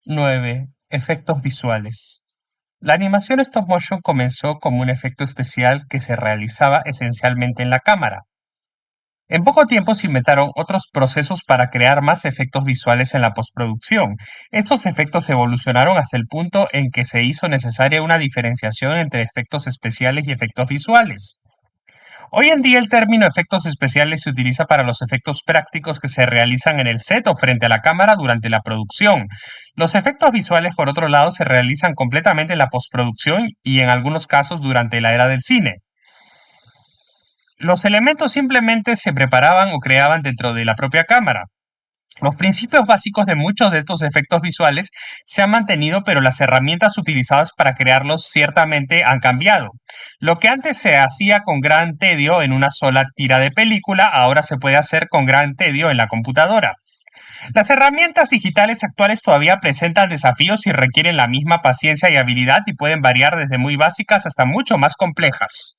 9. Efectos visuales. La animación stop motion comenzó como un efecto especial que se realizaba esencialmente en la cámara. En poco tiempo se inventaron otros procesos para crear más efectos visuales en la postproducción. Estos efectos evolucionaron hasta el punto en que se hizo necesaria una diferenciación entre efectos especiales y efectos visuales. Hoy en día el término efectos especiales se utiliza para los efectos prácticos que se realizan en el set o frente a la cámara durante la producción. Los efectos visuales, por otro lado, se realizan completamente en la postproducción y en algunos casos durante la era del cine. Los elementos simplemente se preparaban o creaban dentro de la propia cámara. Los principios básicos de muchos de estos efectos visuales se han mantenido, pero las herramientas utilizadas para crearlos ciertamente han cambiado. Lo que antes se hacía con gran tedio en una sola tira de película, ahora se puede hacer con gran tedio en la computadora. Las herramientas digitales actuales todavía presentan desafíos y requieren la misma paciencia y habilidad y pueden variar desde muy básicas hasta mucho más complejas.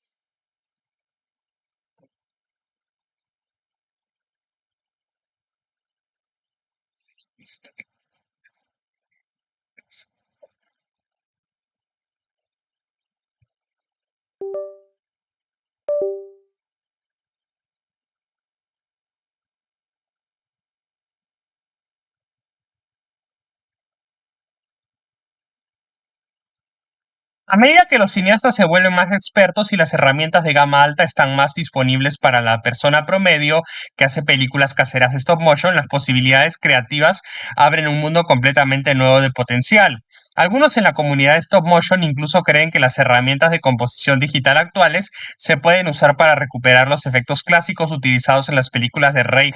A medida que los cineastas se vuelven más expertos y las herramientas de gama alta están más disponibles para la persona promedio que hace películas caseras de stop motion, las posibilidades creativas abren un mundo completamente nuevo de potencial. Algunos en la comunidad de stop motion incluso creen que las herramientas de composición digital actuales se pueden usar para recuperar los efectos clásicos utilizados en las películas de Ray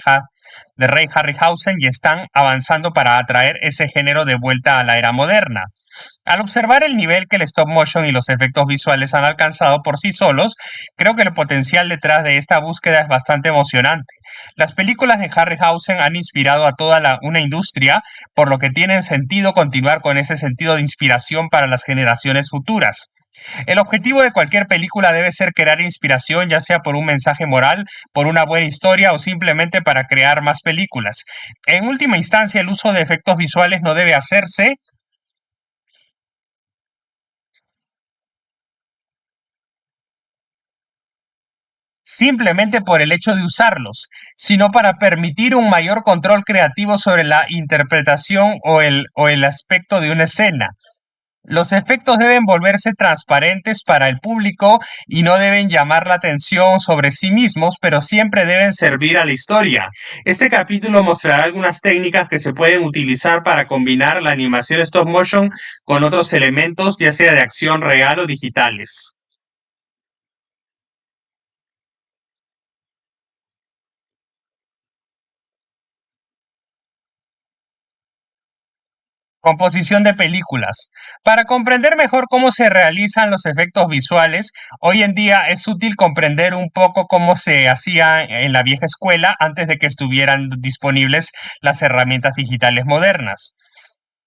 Harryhausen y están avanzando para atraer ese género de vuelta a la era moderna. Al observar el nivel que el stop motion y los efectos visuales han alcanzado por sí solos, creo que el potencial detrás de esta búsqueda es bastante emocionante. Las películas de Harryhausen han inspirado a una industria, por lo que tiene sentido continuar con ese sentido de inspiración para las generaciones futuras. El objetivo de cualquier película debe ser crear inspiración, ya sea por un mensaje moral, por una buena historia o simplemente para crear más películas. En última instancia, el uso de efectos visuales no debe hacerse simplemente por el hecho de usarlos, sino para permitir un mayor control creativo sobre la interpretación o el aspecto de una escena. Los efectos deben volverse transparentes para el público y no deben llamar la atención sobre sí mismos, pero siempre deben servir a la historia. Este capítulo mostrará algunas técnicas que se pueden utilizar para combinar la animación stop motion con otros elementos, ya sea de acción real o digitales. Composición de películas. Para comprender mejor cómo se realizan los efectos visuales, hoy en día es útil comprender un poco cómo se hacía en la vieja escuela antes de que estuvieran disponibles las herramientas digitales modernas.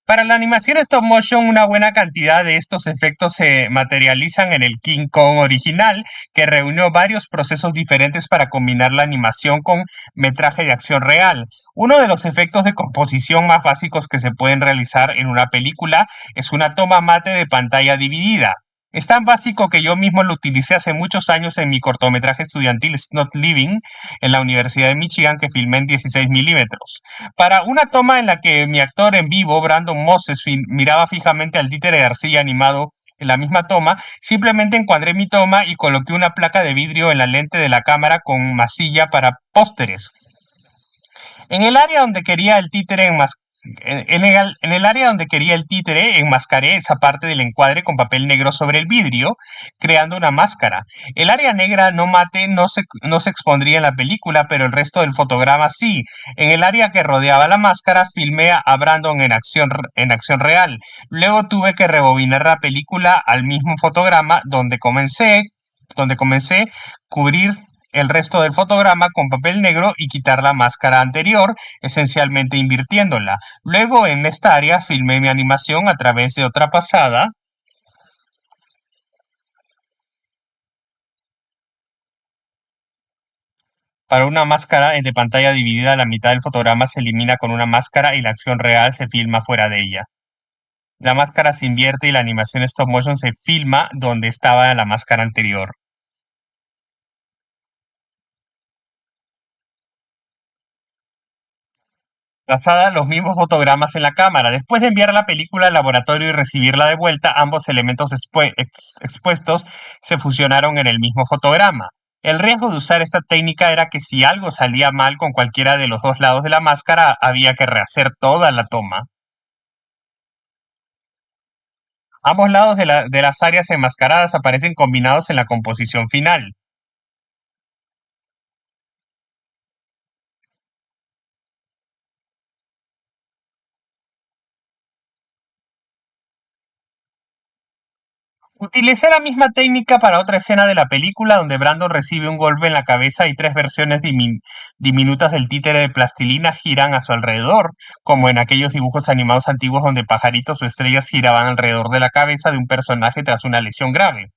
Para la animación stop motion, una buena cantidad de estos efectos se materializan en el King Kong original, que reunió varios procesos diferentes para combinar la animación con metraje de acción real. Uno de los efectos de composición más básicos que se pueden realizar en una película es una toma mate de pantalla dividida. Es tan básico que yo mismo lo utilicé hace muchos años en mi cortometraje estudiantil Not Living en la Universidad de Michigan que filmé en 16 milímetros. Para una toma en la que mi actor en vivo, Brandon Moses, miraba fijamente al títere de arcilla animado en la misma toma, simplemente encuadré mi toma y coloqué una placa de vidrio en la lente de la cámara con masilla para pósteres. En el área donde quería el títere en el área donde quería el títere, enmascaré esa parte del encuadre con papel negro sobre el vidrio, creando una máscara. El área negra no mate no se expondría en la película, pero el resto del fotograma sí. En el área que rodeaba la máscara, filmé a Brandon en acción real. Luego tuve que rebobinar la película al mismo fotograma donde comencé cubrir el resto del fotograma con papel negro y quitar la máscara anterior, esencialmente invirtiéndola. Luego en esta área filmé mi animación a través de otra pasada. Para una máscara de pantalla dividida, la mitad del fotograma se elimina con una máscara y la acción real se filma fuera de ella. La máscara se invierte y la animación stop motion se filma donde estaba la máscara anterior. Trazada los mismos fotogramas en la cámara. Después de enviar la película al laboratorio y recibirla de vuelta, ambos elementos expuestos se fusionaron en el mismo fotograma. El riesgo de usar esta técnica era que si algo salía mal con cualquiera de los dos lados de la máscara, había que rehacer toda la toma. Ambos lados de las áreas enmascaradas aparecen combinados en la composición final. Utilicé la misma técnica para otra escena de la película donde Brandon recibe un golpe en la cabeza y tres versiones diminutas del títere de plastilina giran a su alrededor, como en aquellos dibujos animados antiguos donde pajaritos o estrellas giraban alrededor de la cabeza de un personaje tras una lesión grave.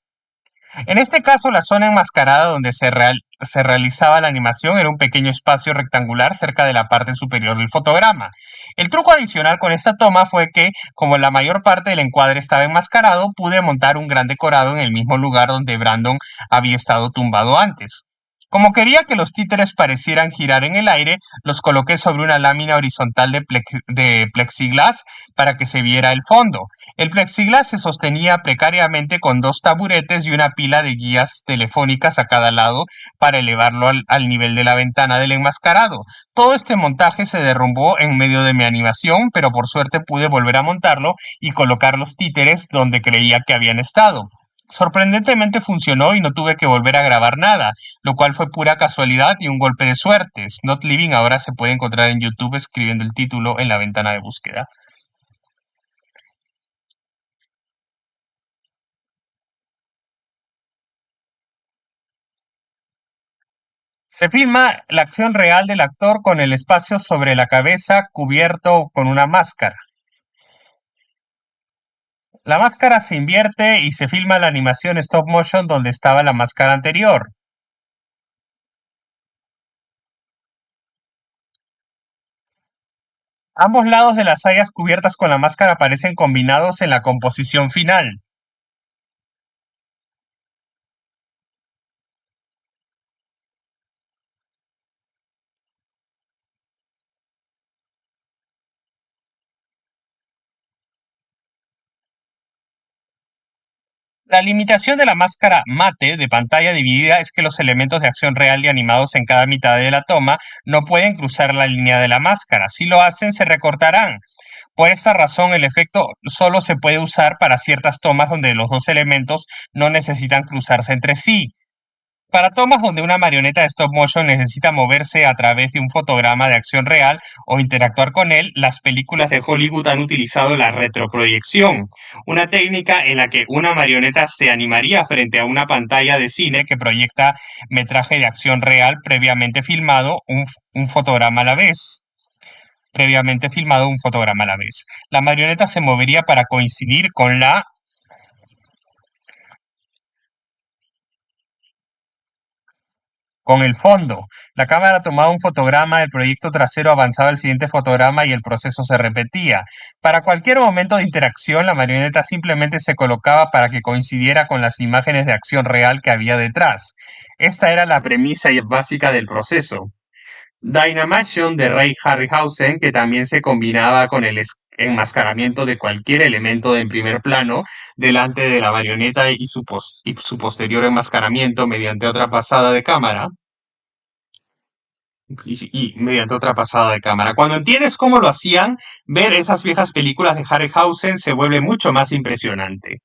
En este caso, la zona enmascarada donde se realizaba la animación era un pequeño espacio rectangular cerca de la parte superior del fotograma. El truco adicional con esta toma fue que, como la mayor parte del encuadre estaba enmascarado, pude montar un gran decorado en el mismo lugar donde Brandon había estado tumbado antes. Como quería que los títeres parecieran girar en el aire, los coloqué sobre una lámina horizontal de plexiglas para que se viera el fondo. El plexiglas se sostenía precariamente con dos taburetes y una pila de guías telefónicas a cada lado para elevarlo al nivel de la ventana del enmascarado. Todo este montaje se derrumbó en medio de mi animación, pero por suerte pude volver a montarlo y colocar los títeres donde creía que habían estado. Sorprendentemente funcionó y no tuve que volver a grabar nada, lo cual fue pura casualidad y un golpe de suerte. Not Living ahora se puede encontrar en YouTube escribiendo el título en la ventana de búsqueda. Se filma la acción real del actor con el espacio sobre la cabeza cubierto con una máscara. La máscara se invierte y se filma la animación stop motion donde estaba la máscara anterior. Ambos lados de las áreas cubiertas con la máscara aparecen combinados en la composición final. La limitación de la máscara mate de pantalla dividida es que los elementos de acción real y animados en cada mitad de la toma no pueden cruzar la línea de la máscara. Si lo hacen, se recortarán. Por esta razón, el efecto solo se puede usar para ciertas tomas donde los dos elementos no necesitan cruzarse entre sí. Para tomas donde una marioneta de stop motion necesita moverse a través de un fotograma de acción real o interactuar con él, las películas de Hollywood han utilizado la retroproyección, una técnica en la que una marioneta se animaría frente a una pantalla de cine que proyecta metraje de acción real previamente filmado, un fotograma a la vez. Previamente filmado un fotograma a la vez. La marioneta se movería para coincidir con el fondo. La cámara tomaba un fotograma, el proyecto trasero avanzaba al siguiente fotograma y el proceso se repetía. Para cualquier momento de interacción, la marioneta simplemente se colocaba para que coincidiera con las imágenes de acción real que había detrás. Esta era la premisa básica del proceso. Dynamation de Ray Harryhausen, que también se combinaba con el enmascaramiento de cualquier elemento en primer plano delante de la marioneta y su posterior enmascaramiento mediante otra pasada de cámara. Y mediante otra pasada de cámara. Cuando entiendes cómo lo hacían, ver esas viejas películas de Harryhausen se vuelve mucho más impresionante.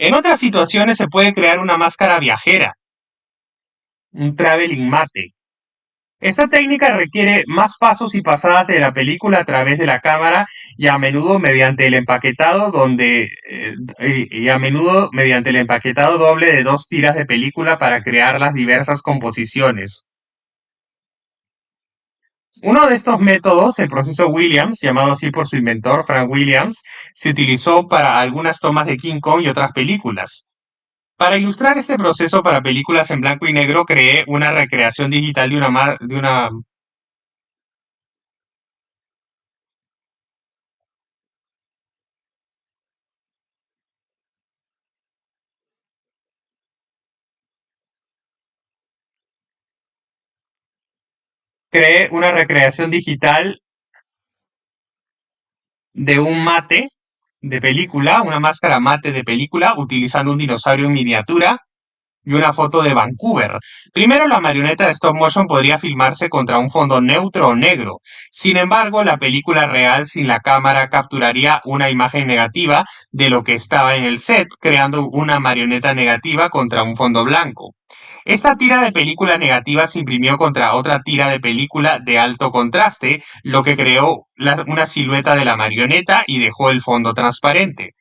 En otras situaciones se puede crear una máscara viajera, un traveling mate. Esta técnica requiere más pasos y pasadas de la película a través de la cámara y a menudo mediante el empaquetado mediante el empaquetado doble de dos tiras de película para crear las diversas composiciones. Uno de estos métodos, el proceso Williams, llamado así por su inventor Frank Williams, se utilizó para algunas tomas de King Kong y otras películas. Para ilustrar este proceso para películas en blanco y negro, creé una recreación digital creé una recreación digital de un mate de película, una máscara mate de película, utilizando un dinosaurio en miniatura y una foto de Vancouver. Primero, la marioneta de stop motion podría filmarse contra un fondo neutro o negro. Sin embargo, la película real sin la cámara capturaría una imagen negativa de lo que estaba en el set, creando una marioneta negativa contra un fondo blanco. Esta tira de película negativa se imprimió contra otra tira de película de alto contraste, lo que creó una silueta de la marioneta y dejó el fondo transparente.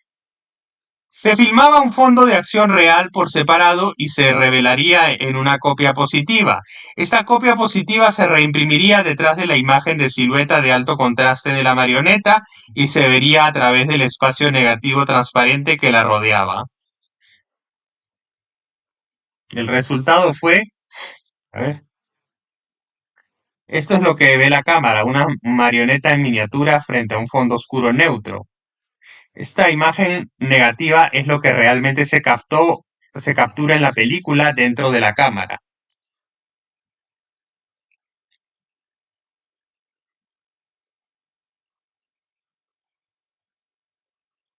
Se filmaba un fondo de acción real por separado y se revelaría en una copia positiva. Esta copia positiva se reimprimiría detrás de la imagen de silueta de alto contraste de la marioneta y se vería a través del espacio negativo transparente que la rodeaba. El resultado fue, a ver, esto es lo que ve la cámara, una marioneta en miniatura frente a un fondo oscuro neutro. Esta imagen negativa es lo que realmente se captura en la película dentro de la cámara.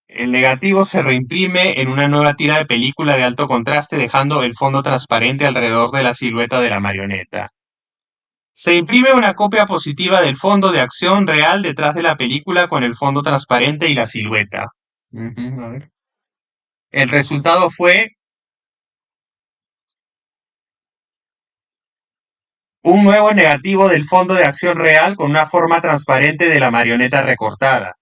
El negativo se reimprime en una nueva tira de película de alto contraste, dejando el fondo transparente alrededor de la silueta de la marioneta. Se imprime una copia positiva del fondo de acción real detrás de la película con el fondo transparente y la silueta. A ver. El resultado fue un nuevo negativo del fondo de acción real con una forma transparente de la marioneta recortada.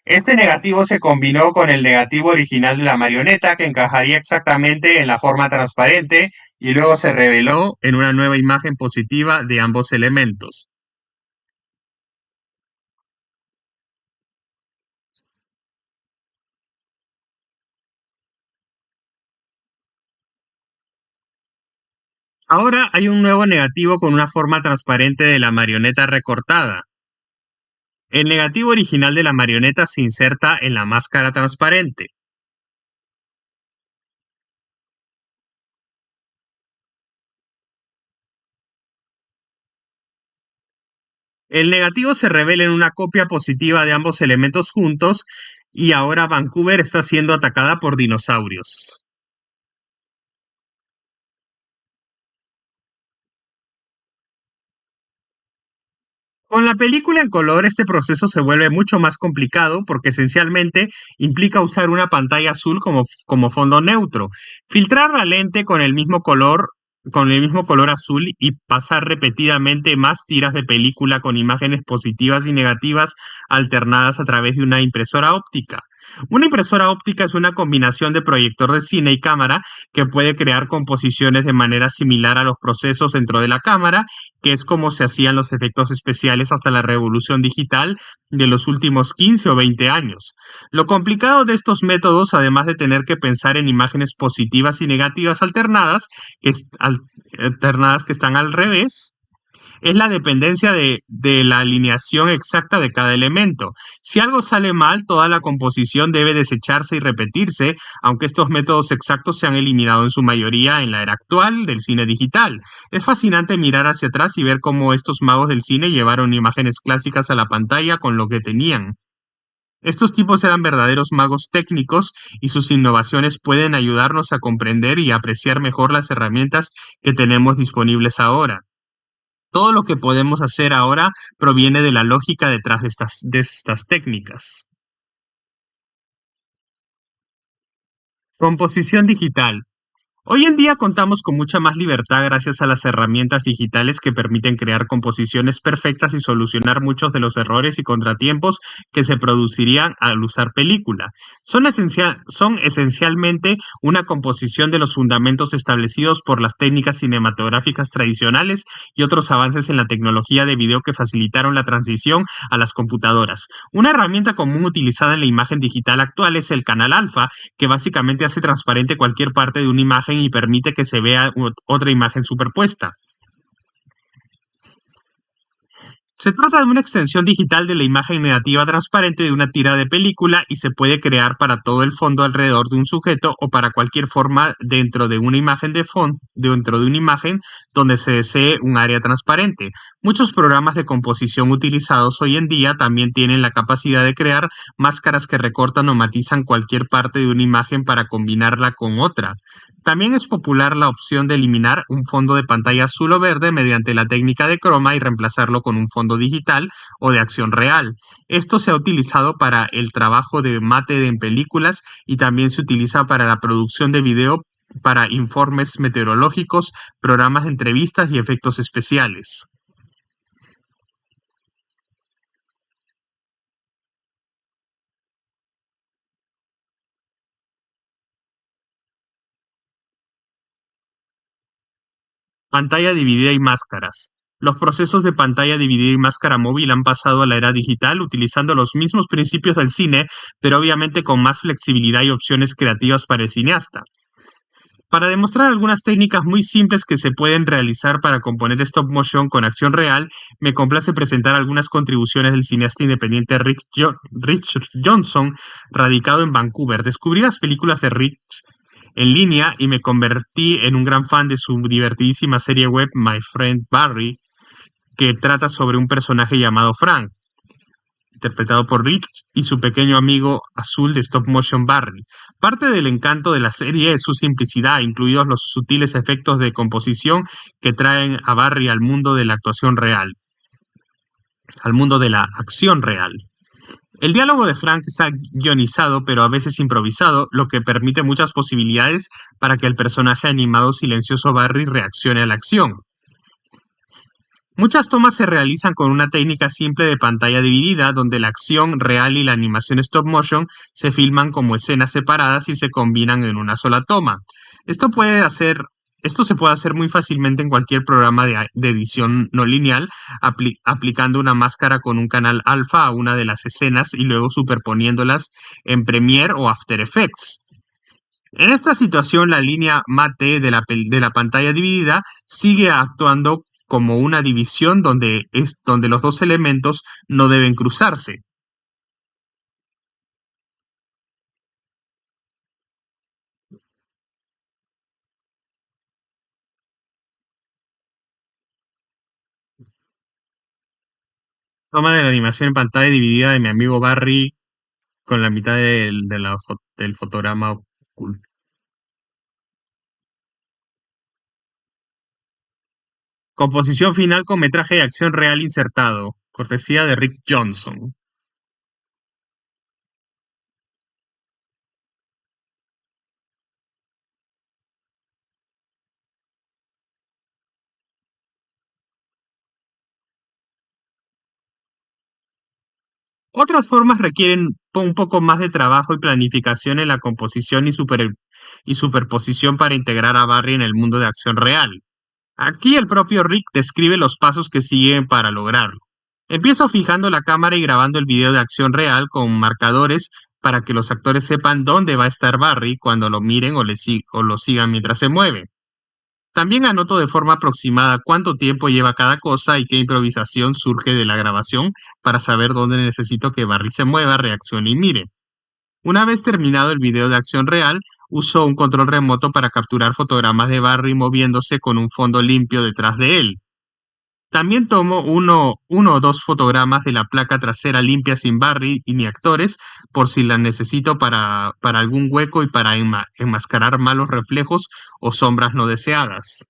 Este negativo se combinó con el negativo original de la marioneta que encajaría exactamente en la forma transparente y luego se reveló en una nueva imagen positiva de ambos elementos. Ahora hay un nuevo negativo con una forma transparente de la marioneta recortada. El negativo original de la marioneta se inserta en la máscara transparente. El negativo se revela en una copia positiva de ambos elementos juntos y ahora Vancouver está siendo atacada por dinosaurios. Con la película en color, este proceso se vuelve mucho más complicado porque esencialmente implica usar una pantalla azul como fondo neutro, filtrar la lente con el mismo color azul y pasar repetidamente más tiras de película con imágenes positivas y negativas alternadas a través de una impresora óptica. Una impresora óptica es una combinación de proyector de cine y cámara que puede crear composiciones de manera similar a los procesos dentro de la cámara, que es como se hacían los efectos especiales hasta la revolución digital de los últimos 15 o 20 años. Lo complicado de estos métodos, además de tener que pensar en imágenes positivas y negativas alternadas que están al revés, es la dependencia de la alineación exacta de cada elemento. Si algo sale mal, toda la composición debe desecharse y repetirse, aunque estos métodos exactos se han eliminado en su mayoría en la era actual del cine digital. Es fascinante mirar hacia atrás y ver cómo estos magos del cine llevaron imágenes clásicas a la pantalla con lo que tenían. Estos tipos eran verdaderos magos técnicos y sus innovaciones pueden ayudarnos a comprender y apreciar mejor las herramientas que tenemos disponibles ahora. Todo lo que podemos hacer ahora proviene de la lógica detrás de estas técnicas. Composición digital. Hoy en día contamos con mucha más libertad gracias a las herramientas digitales que permiten crear composiciones perfectas y solucionar muchos de los errores y contratiempos que se producirían al usar película. Son esencialmente una composición de los fundamentos establecidos por las técnicas cinematográficas tradicionales y otros avances en la tecnología de video que facilitaron la transición a las computadoras. Una herramienta común utilizada en la imagen digital actual es el canal alfa, que básicamente hace transparente cualquier parte de una imagen y permite que se vea otra imagen superpuesta. Se trata de una extensión digital de la imagen negativa transparente de una tira de película y se puede crear para todo el fondo alrededor de un sujeto o para cualquier forma dentro de una imagen dentro de una imagen donde se desee un área transparente. Muchos programas de composición utilizados hoy en día también tienen la capacidad de crear máscaras que recortan o matizan cualquier parte de una imagen para combinarla con otra. También es popular la opción de eliminar un fondo de pantalla azul o verde mediante la técnica de croma y reemplazarlo con un fondo digital o de acción real. Esto se ha utilizado para el trabajo de mate en películas y también se utiliza para la producción de video para informes meteorológicos, programas de entrevistas y efectos especiales. Pantalla dividida y máscaras. Los procesos de pantalla dividida y máscara móvil han pasado a la era digital utilizando los mismos principios del cine, pero obviamente con más flexibilidad y opciones creativas para el cineasta. Para demostrar algunas técnicas muy simples que se pueden realizar para componer stop motion con acción real, me complace presentar algunas contribuciones del cineasta independiente Rich Johnson, radicado en Vancouver. Descubrí las películas de Rich en línea y me convertí en un gran fan de su divertidísima serie web My Friend Barry, que trata sobre un personaje llamado Frank, interpretado por Rich, y su pequeño amigo azul de stop motion Barry. Parte del encanto de la serie es su simplicidad, incluidos los sutiles efectos de composición que traen a Barry al mundo de la actuación real, al mundo de la acción real. El diálogo de Frank está guionizado, pero a veces improvisado, lo que permite muchas posibilidades para que el personaje animado silencioso Barry reaccione a la acción. Muchas tomas se realizan con una técnica simple de pantalla dividida, donde la acción real y la animación stop motion se filman como escenas separadas y se combinan en una sola toma. Esto puede hacer, Esto se puede hacer muy fácilmente en cualquier programa de edición no lineal, aplicando una máscara con un canal alfa a una de las escenas y luego superponiéndolas en Premiere o After Effects. En esta situación, la línea mate de la pantalla dividida sigue actuando como una división donde los dos elementos no deben cruzarse. Toma de la animación en pantalla dividida de mi amigo Barry con la mitad del fotograma oculto. Composición final con metraje de acción real insertado. Cortesía de Rick Johnson. Otras formas requieren un poco más de trabajo y planificación en la composición y superposición para integrar a Barry en el mundo de acción real. Aquí el propio Rick describe los pasos que siguen para lograrlo. Empiezo fijando la cámara y grabando el video de acción real con marcadores para que los actores sepan dónde va a estar Barry cuando lo miren o lo sigan mientras se mueve. También anoto de forma aproximada cuánto tiempo lleva cada cosa y qué improvisación surge de la grabación para saber dónde necesito que Barry se mueva, reaccione y mire. Una vez terminado el video de acción real, uso un control remoto para capturar fotogramas de Barry moviéndose con un fondo limpio detrás de él. También tomo uno o dos fotogramas de la placa trasera limpia sin Barry y ni actores, por si la necesito para algún hueco y para enmascarar malos reflejos o sombras no deseadas.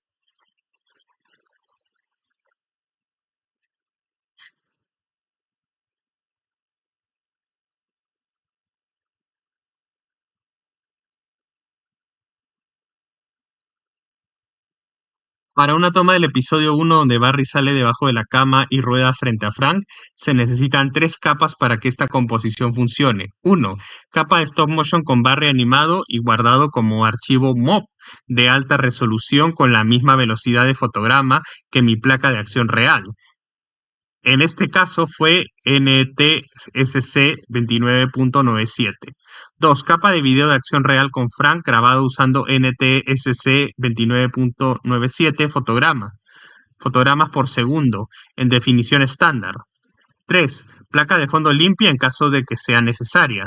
Para una toma del episodio 1 donde Barry sale debajo de la cama y rueda frente a Frank, se necesitan tres capas para que esta composición funcione. Uno, capa de stop motion con Barry animado y guardado como archivo MOV de alta resolución con la misma velocidad de fotograma que mi placa de acción real. En este caso fue NTSC 29.97. 2. Capa de video de acción real con Frank grabado usando NTSC 29.97 fotogramas por segundo en definición estándar. 3. Placa de fondo limpia en caso de que sea necesaria.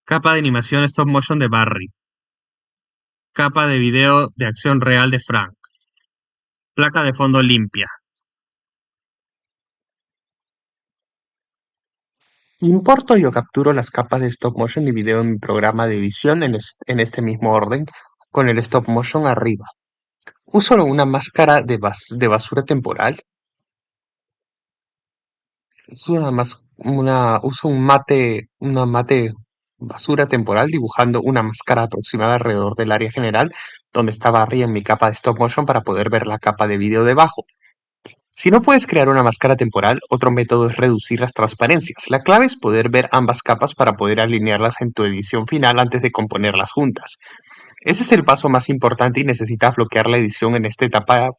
Capa de animación stop motion de Barry. Capa de video de acción real de Frank. Placa de fondo limpia. Importo y o capturo las capas de stop motion y video en mi programa de edición en este mismo orden, con el stop motion arriba. Uso una máscara de basura temporal. Uso una mate basura temporal dibujando una máscara aproximada alrededor del área general donde está Barry en mi capa de stop motion para poder ver la capa de video debajo. Si no puedes crear una máscara temporal, otro método es reducir las transparencias. La clave es poder ver ambas capas para poder alinearlas en tu edición final antes de componerlas juntas. Ese es el paso más importante y necesitas bloquear la edición en esta etapa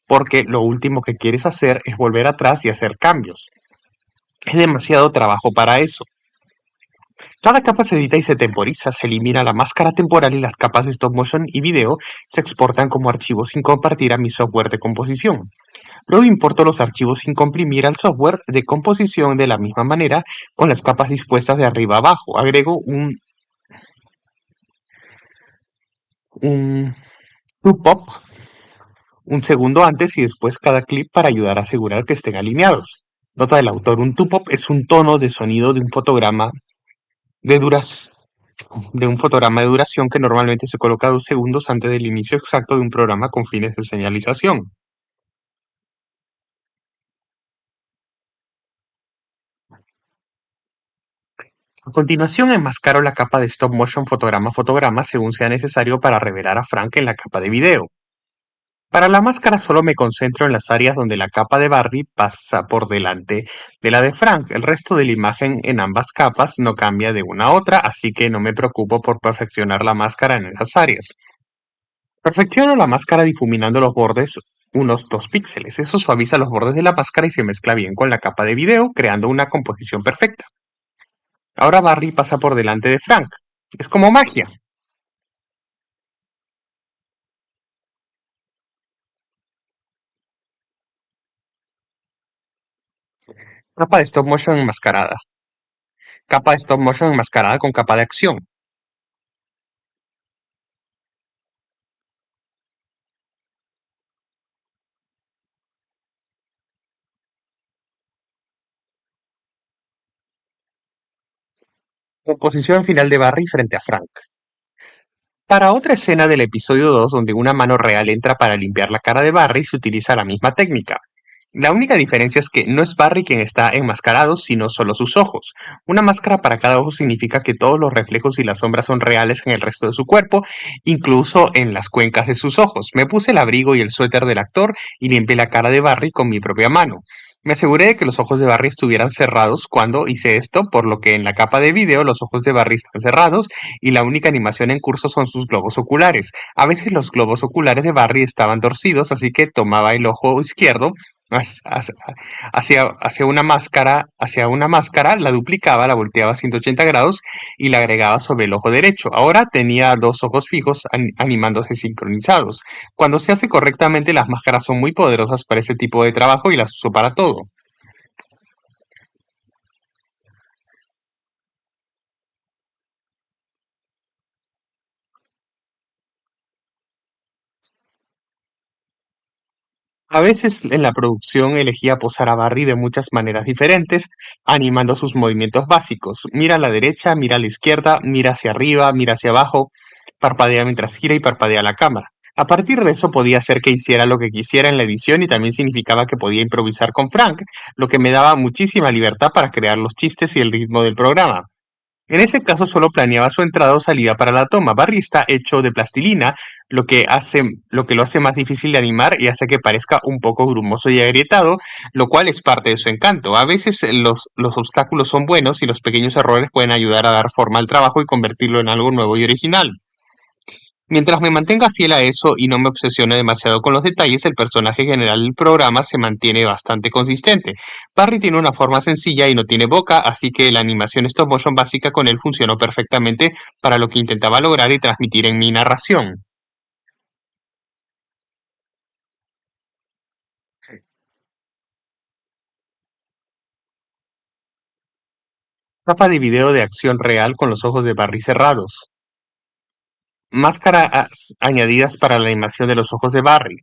porque lo último que quieres hacer es volver atrás y hacer cambios. Es demasiado trabajo para eso. Cada capa se edita y se temporiza, se elimina la máscara temporal y las capas de stop motion y video se exportan como archivos sin compartir a mi software de composición. Luego importo los archivos sin comprimir al software de composición de la misma manera con las capas dispuestas de arriba a abajo. Agrego un pop un segundo antes y después cada clip para ayudar a asegurar que estén alineados. Nota del autor, un two-pop es un tono de sonido de un fotograma de duración que normalmente se coloca 2 segundos antes del inicio exacto de un programa con fines de señalización. A continuación enmascaro la capa de stop motion fotograma a fotograma según sea necesario para revelar a Frank en la capa de video. Para la máscara solo me concentro en las áreas donde la capa de Barry pasa por delante de la de Frank. El resto de la imagen en ambas capas no cambia de una a otra, así que no me preocupo por perfeccionar la máscara en esas áreas. Perfecciono la máscara difuminando los bordes unos 2 píxeles. Eso suaviza los bordes de la máscara y se mezcla bien con la capa de video, creando una composición perfecta. Ahora Barry pasa por delante de Frank. Es como magia. Capa de stop motion enmascarada. Capa de stop motion enmascarada con capa de acción. Composición final de Barry frente a Frank. Para otra escena del episodio 2 donde una mano real entra para limpiar la cara de Barry se utiliza la misma técnica. La única diferencia es que no es Barry quien está enmascarado, sino solo sus ojos. Una máscara para cada ojo significa que todos los reflejos y las sombras son reales en el resto de su cuerpo, incluso en las cuencas de sus ojos. Me puse el abrigo y el suéter del actor y limpié la cara de Barry con mi propia mano. Me aseguré de que los ojos de Barry estuvieran cerrados cuando hice esto, por lo que en la capa de video los ojos de Barry están cerrados y la única animación en curso son sus globos oculares. A veces los globos oculares de Barry estaban torcidos, así que tomaba el ojo izquierdo hacia una máscara, la duplicaba, la volteaba a 180 grados y la agregaba sobre el ojo derecho. Ahora tenía 2 ojos fijos animándose sincronizados. Cuando se hace correctamente, las máscaras son muy poderosas para este tipo de trabajo y las uso para todo. A veces en la producción elegía posar a Barry de muchas maneras diferentes, animando sus movimientos básicos. Mira a la derecha, mira a la izquierda, mira hacia arriba, mira hacia abajo, parpadea mientras gira y parpadea la cámara. A partir de eso podía hacer que hiciera lo que quisiera en la edición y también significaba que podía improvisar con Frank, lo que me daba muchísima libertad para crear los chistes y el ritmo del programa. En ese caso solo planeaba su entrada o salida para la toma. Barry está hecho de plastilina, lo que lo hace más difícil de animar y hace que parezca un poco grumoso y agrietado, lo cual es parte de su encanto. A veces los obstáculos son buenos y los pequeños errores pueden ayudar a dar forma al trabajo y convertirlo en algo nuevo y original. Mientras me mantenga fiel a eso y no me obsesione demasiado con los detalles, el personaje general del programa se mantiene bastante consistente. Barry tiene una forma sencilla y no tiene boca, así que la animación stop motion básica con él funcionó perfectamente para lo que intentaba lograr y transmitir en mi narración. Capa de video de acción real con los ojos de Barry cerrados. Máscaras añadidas para la animación de los ojos de Barry.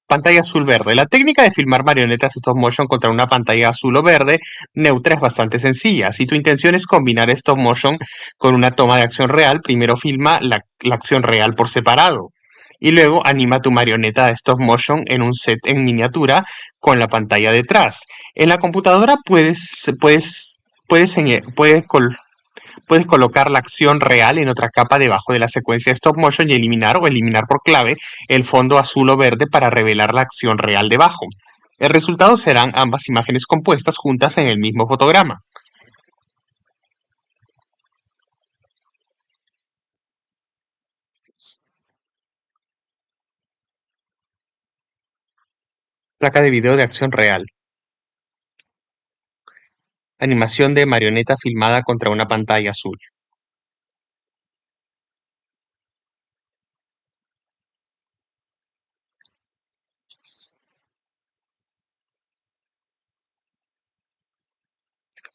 Pantalla azul verde. La técnica de filmar marionetas stop motion contra una pantalla azul o verde neutra es bastante sencilla. Si tu intención es combinar stop motion con una toma de acción real, primero filma la acción real por separado y luego anima tu marioneta de stop motion en un set en miniatura con la pantalla detrás. En la computadora puedes colocar la acción real en otra capa debajo de la secuencia stop motion y eliminar o eliminar por clave el fondo azul o verde para revelar la acción real debajo. El resultado serán ambas imágenes compuestas juntas en el mismo fotograma. Placa de video de acción real. Animación de marioneta filmada contra una pantalla azul.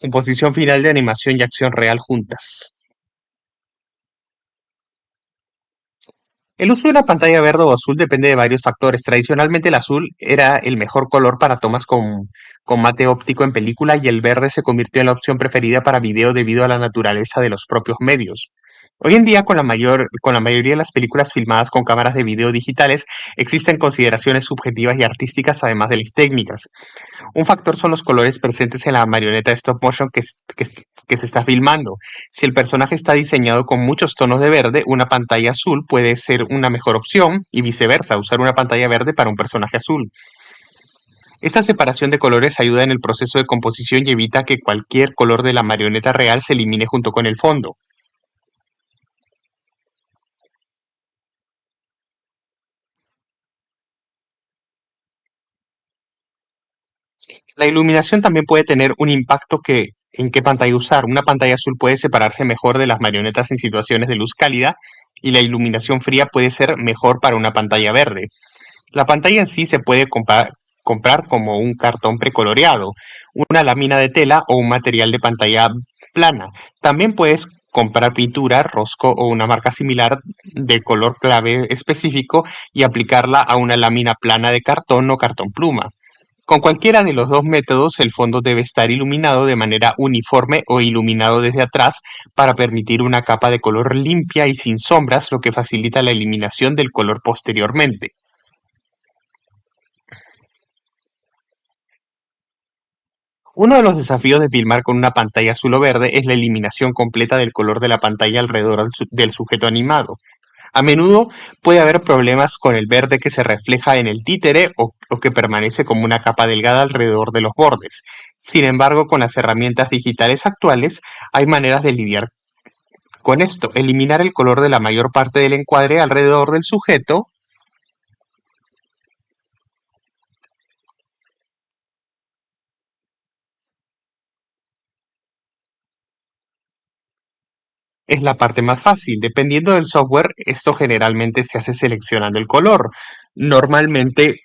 Composición final de animación y acción real juntas. El uso de una pantalla verde o azul depende de varios factores. Tradicionalmente el azul era el mejor color para tomas con mate óptico en película y el verde se convirtió en la opción preferida para video debido a la naturaleza de los propios medios. Hoy en día, con la mayoría de las películas filmadas con cámaras de video digitales, existen consideraciones subjetivas y artísticas además de las técnicas. Un factor son los colores presentes en la marioneta de stop motion que se está filmando. Si el personaje está diseñado con muchos tonos de verde, una pantalla azul puede ser una mejor opción y viceversa, usar una pantalla verde para un personaje azul. Esta separación de colores ayuda en el proceso de composición y evita que cualquier color de la marioneta real se elimine junto con el fondo. La iluminación también puede tener un impacto en qué pantalla usar. Una pantalla azul puede separarse mejor de las marionetas en situaciones de luz cálida y la iluminación fría puede ser mejor para una pantalla verde. La pantalla en sí se puede comprar como un cartón precoloreado, una lámina de tela o un material de pantalla plana. También puedes comprar pintura, rosco o una marca similar de color clave específico y aplicarla a una lámina plana de cartón o cartón pluma. Con cualquiera de los dos métodos, el fondo debe estar iluminado de manera uniforme o iluminado desde atrás para permitir una capa de color limpia y sin sombras, lo que facilita la eliminación del color posteriormente. Uno de los desafíos de filmar con una pantalla azul o verde es la eliminación completa del color de la pantalla alrededor del sujeto animado. A menudo puede haber problemas con el verde que se refleja en el títere o que permanece como una capa delgada alrededor de los bordes. Sin embargo, con las herramientas digitales actuales hay maneras de lidiar con esto. Eliminar el color de la mayor parte del encuadre alrededor del sujeto es la parte más fácil. Dependiendo del software, esto generalmente se hace seleccionando el color. Normalmente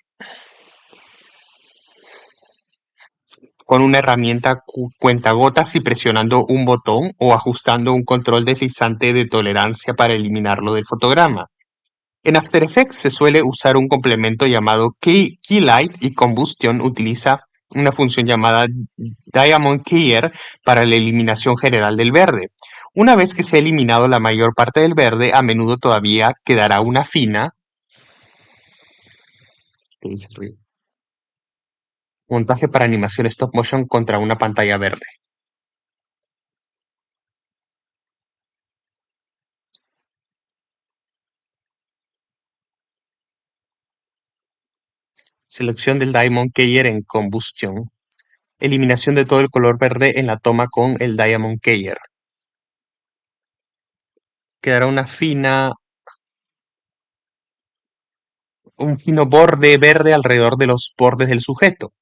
con una herramienta cuentagotas y presionando un botón o ajustando un control deslizante de tolerancia para eliminarlo del fotograma. En After Effects se suele usar un complemento llamado Keylight y Combustion utiliza una función llamada Diamond Keyer para la eliminación general del verde. Una vez que se ha eliminado la mayor parte del verde, a menudo todavía quedará una fina ¿qué dice el ruido? Montaje para animación stop motion contra una pantalla verde. Selección del Diamond Keyer en combustión. Eliminación de todo el color verde en la toma con el Diamond Keyer. Quedará un fino borde verde alrededor de los bordes del sujeto.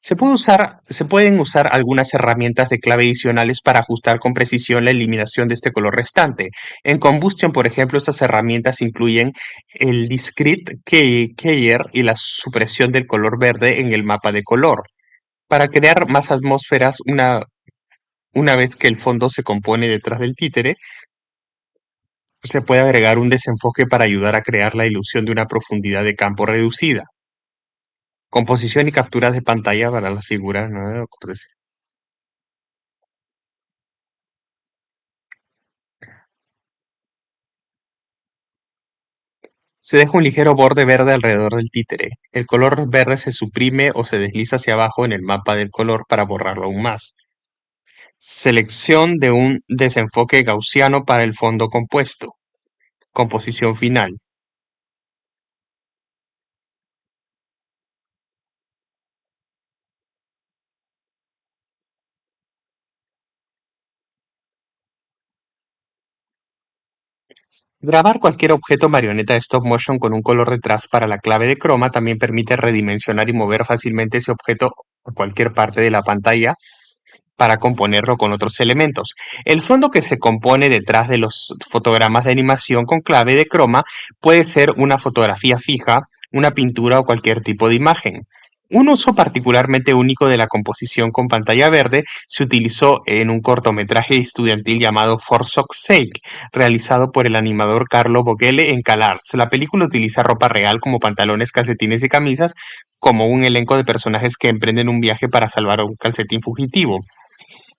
Se pueden usar algunas herramientas de clave adicionales para ajustar con precisión la eliminación de este color restante. En Combustion, por ejemplo, estas herramientas incluyen el Discrete Keyer y la supresión del color verde en el mapa de color. Para crear más atmósferas, una vez que el fondo se compone detrás del títere, se puede agregar un desenfoque para ayudar a crear la ilusión de una profundidad de campo reducida. Composición y capturas de pantalla para las figuras, ¿no? Se deja un ligero borde verde alrededor del títere. El color verde se suprime o se desliza hacia abajo en el mapa del color para borrarlo aún más. Selección de un desenfoque gaussiano para el fondo compuesto. Composición final. Grabar cualquier objeto marioneta de stop motion con un color detrás para la clave de croma también permite redimensionar y mover fácilmente ese objeto a cualquier parte de la pantalla para componerlo con otros elementos. El fondo que se compone detrás de los fotogramas de animación con clave de croma puede ser una fotografía fija, una pintura o cualquier tipo de imagen. Un uso particularmente único de la composición con pantalla verde se utilizó en un cortometraje estudiantil llamado For Sock's Sake, realizado por el animador Carlo Boghelle en CalArts. La película utiliza ropa real como pantalones, calcetines y camisas como un elenco de personajes que emprenden un viaje para salvar a un calcetín fugitivo.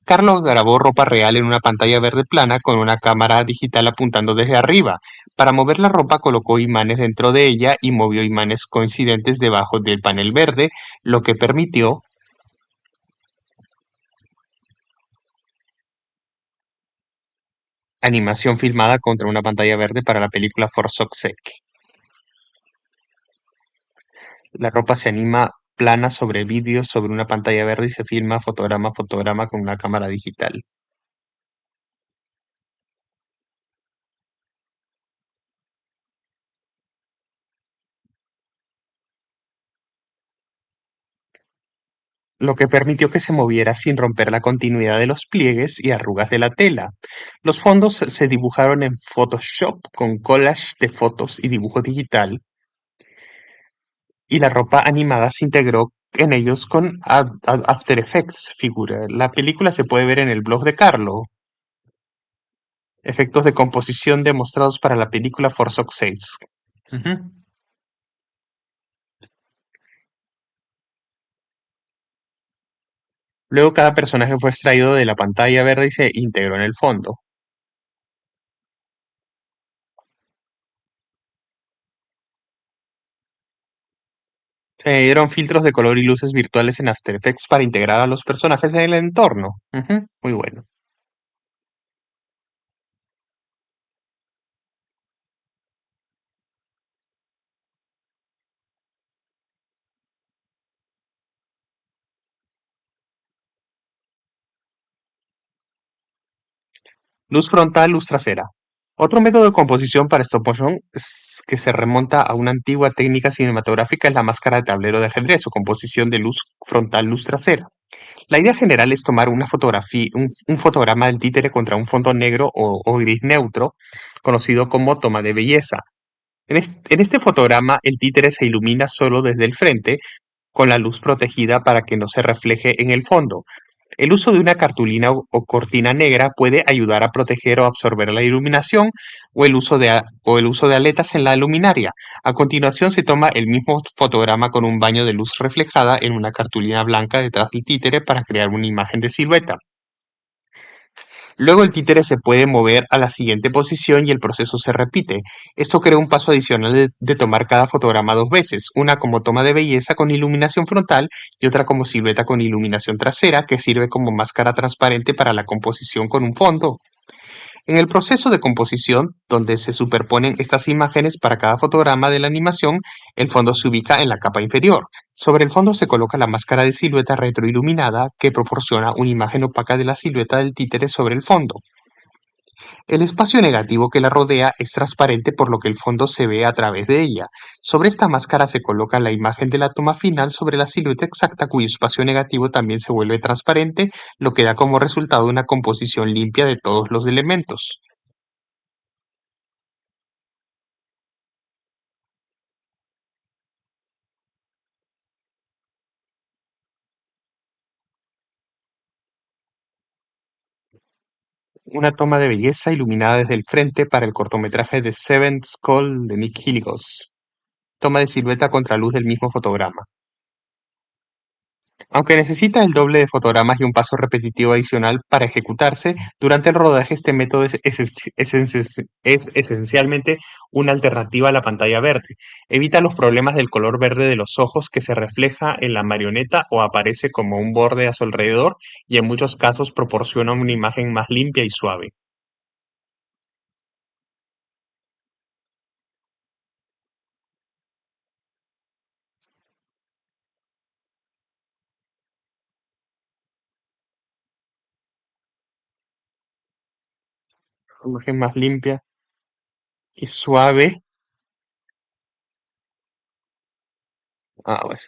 Carlos grabó ropa real en una pantalla verde plana con una cámara digital apuntando desde arriba. Para mover la ropa colocó imanes dentro de ella y movió imanes coincidentes debajo del panel verde, lo que permitió animación filmada contra una pantalla verde para la película For Sock's Sake. La ropa se anima plana sobre vídeo sobre una pantalla verde y se filma fotograma a fotograma con una cámara digital. Lo que permitió que se moviera sin romper la continuidad de los pliegues y arrugas de la tela. Los fondos se dibujaron en Photoshop con collage de fotos y dibujo digital, y la ropa animada se integró en ellos con After Effects figura. La película se puede ver en el blog de Carlo. Efectos de composición demostrados para la película For Sock's Sake. Ujú. Luego cada personaje fue extraído de la pantalla verde y se integró en el fondo. Se añadieron filtros de color y luces virtuales en After Effects para integrar a los personajes en el entorno. Ujú, muy bueno. Luz frontal, luz trasera. Otro método de composición para stop motion que se remonta a una antigua técnica cinematográfica es la máscara de tablero de ajedrez o composición de luz frontal, luz trasera. La idea general es tomar una fotografía, un fotograma del títere contra un fondo negro o gris neutro, conocido como toma de belleza. En este fotograma, el títere se ilumina solo desde el frente, con la luz protegida para que no se refleje en el fondo. El uso de una cartulina o cortina negra puede ayudar a proteger o absorber la iluminación o el uso de aletas en la luminaria. A continuación se toma el mismo fotograma con un baño de luz reflejada en una cartulina blanca detrás del títere para crear una imagen de silueta. Luego el títere se puede mover a la siguiente posición y el proceso se repite. Esto crea un paso adicional de tomar cada fotograma dos veces, una como toma de belleza con iluminación frontal y otra como silueta con iluminación trasera que sirve como máscara transparente para la composición con un fondo. En el proceso de composición, donde se superponen estas imágenes para cada fotograma de la animación, el fondo se ubica en la capa inferior. Sobre el fondo se coloca la máscara de silueta retroiluminada que proporciona una imagen opaca de la silueta del títere sobre el fondo. El espacio negativo que la rodea es transparente por lo que el fondo se ve a través de ella. Sobre esta máscara se coloca la imagen de la toma final sobre la silueta exacta cuyo espacio negativo también se vuelve transparente, lo que da como resultado una composición limpia de todos los elementos. Una toma de belleza iluminada desde el frente para el cortometraje The Seventh Skull de Nick Hilgos. Toma de silueta contra luz del mismo fotograma. Aunque necesita el doble de fotogramas y un paso repetitivo adicional para ejecutarse, durante el rodaje este método es esencialmente una alternativa a la pantalla verde. Evita los problemas del color verde de los ojos que se refleja en la marioneta o aparece como un borde a su alrededor y en muchos casos proporciona una imagen más limpia y suave. Una imagen más limpia y suave. A ver,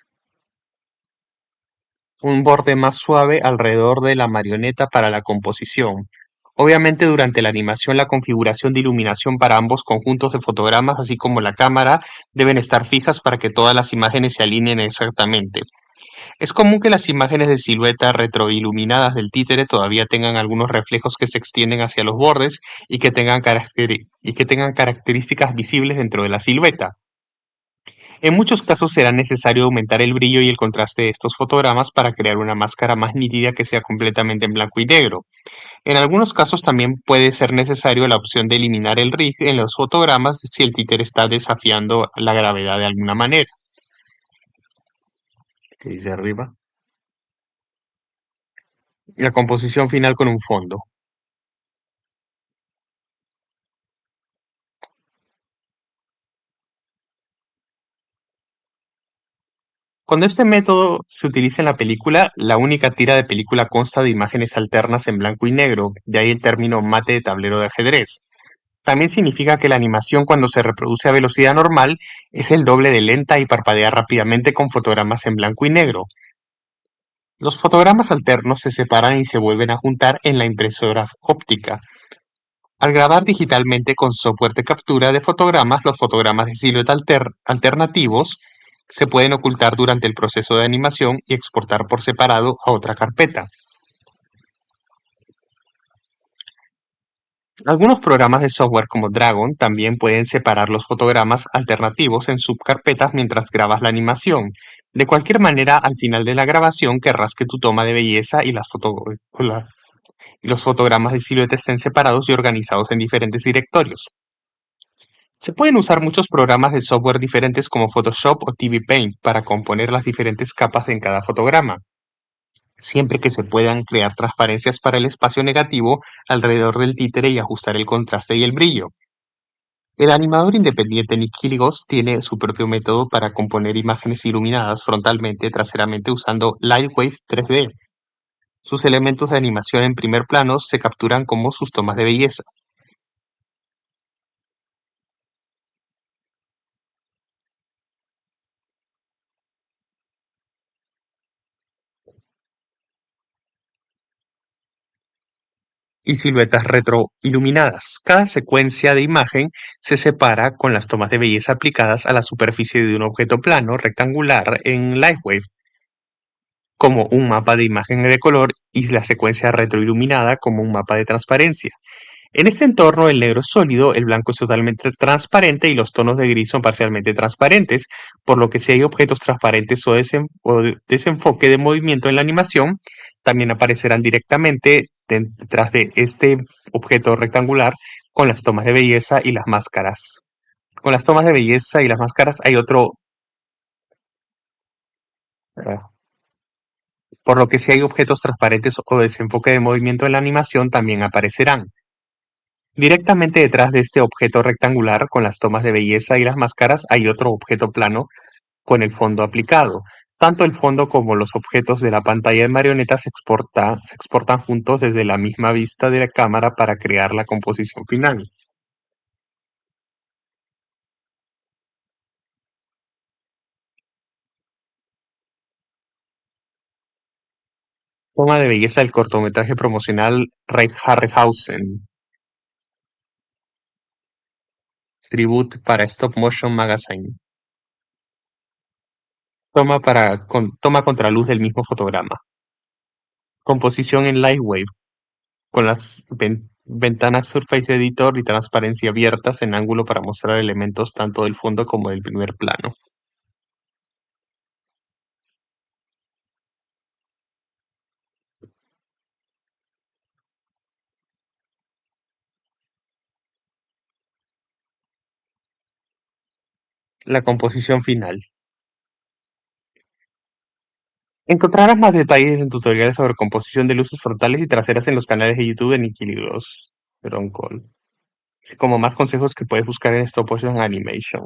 un borde más suave alrededor de la marioneta para la composición. Obviamente durante la animación la configuración de iluminación para ambos conjuntos de fotogramas, así como la cámara, deben estar fijas para que todas las imágenes se alineen exactamente. Es común que las imágenes de silueta retroiluminadas del títere todavía tengan algunos reflejos que se extienden hacia los bordes y que tengan características visibles dentro de la silueta. En muchos casos será necesario aumentar el brillo y el contraste de estos fotogramas para crear una máscara más nítida que sea completamente en blanco y negro. En algunos casos también puede ser necesario la opción de eliminar el rig en los fotogramas si el títere está desafiando la gravedad de alguna manera. ¿Qué dice arriba? La composición final con un fondo. Cuando este método se utiliza en la película, la única tira de película consta de imágenes alternas en blanco y negro, de ahí el término mate de tablero de ajedrez. También significa que la animación cuando se reproduce a velocidad normal es el doble de lenta y parpadea rápidamente con fotogramas en blanco y negro. Los fotogramas alternos se separan y se vuelven a juntar en la impresora óptica. Al grabar digitalmente con software de captura de fotogramas, los fotogramas de silueta alternativos se pueden ocultar durante el proceso de animación y exportar por separado a otra carpeta. Algunos programas de software como Dragon también pueden separar los fotogramas alternativos en subcarpetas mientras grabas la animación. De cualquier manera, al final de la grabación querrás que tu toma de belleza y y los fotogramas de silueta estén separados y organizados en diferentes directorios. Se pueden usar muchos programas de software diferentes como Photoshop o TV Paint para componer las diferentes capas en cada fotograma, siempre que se puedan crear transparencias para el espacio negativo alrededor del títere y ajustar el contraste y el brillo. El animador independiente Nick Kyrgios tiene su propio método para componer imágenes iluminadas frontalmente traseramente usando Lightwave 3D. Sus elementos de animación en primer plano se capturan como sus tomas de belleza. Y siluetas retroiluminadas. Cada secuencia de imagen se separa con las tomas de belleza aplicadas a la superficie de un objeto plano rectangular en Lightwave. como un mapa de imagen de color y la secuencia retroiluminada como un mapa de transparencia. En este entorno el negro es sólido, el blanco es totalmente transparente y los tonos de gris son parcialmente transparentes, por lo que si hay objetos transparentes o desenfoque de movimiento en la animación, también aparecerán directamente detrás de este objeto rectangular con las tomas de belleza y las máscaras. Con las tomas de belleza y las máscaras hay otro, eh, por lo que si hay objetos transparentes o desenfoque de movimiento en la animación, también aparecerán. Directamente detrás de este objeto rectangular con las tomas de belleza y las máscaras hay otro objeto plano con el fondo aplicado. Tanto el fondo como los objetos de la pantalla de marioneta se exportan juntos desde la misma vista de la cámara para crear la composición final. Toma de belleza del cortometraje promocional Ray Harryhausen. Tribute para Stop Motion Magazine. Toma contraluz del mismo fotograma. Composición en Lightwave, con las ventanas Surface Editor y transparencia abiertas en ángulo para mostrar elementos tanto del fondo como del primer plano. La composición final. Encontrarás más detalles en tutoriales sobre composición de luces frontales y traseras en los canales de YouTube de Nicky Liglos, Broncol, así como más consejos que puedes buscar en Stop Motion Animation.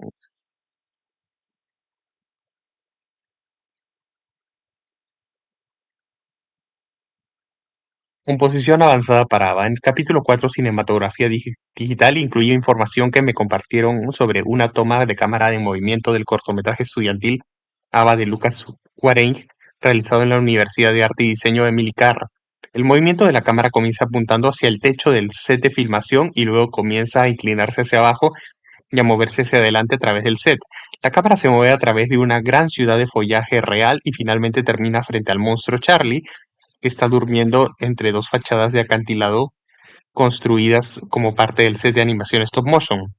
Composición avanzada para ABBA. En el capítulo 4, Cinematografía Digital, incluye información que me compartieron sobre una toma de cámara en movimiento del cortometraje estudiantil ABBA de Lucas Quareng, realizado en la Universidad de Arte y Diseño de Emily Carr. El movimiento de la cámara comienza apuntando hacia el techo del set de filmación y luego comienza a inclinarse hacia abajo y a moverse hacia adelante a través del set. La cámara se mueve a través de una gran ciudad de follaje real y finalmente termina frente al monstruo Charlie, que está durmiendo entre dos fachadas de acantilado construidas como parte del set de animación stop motion.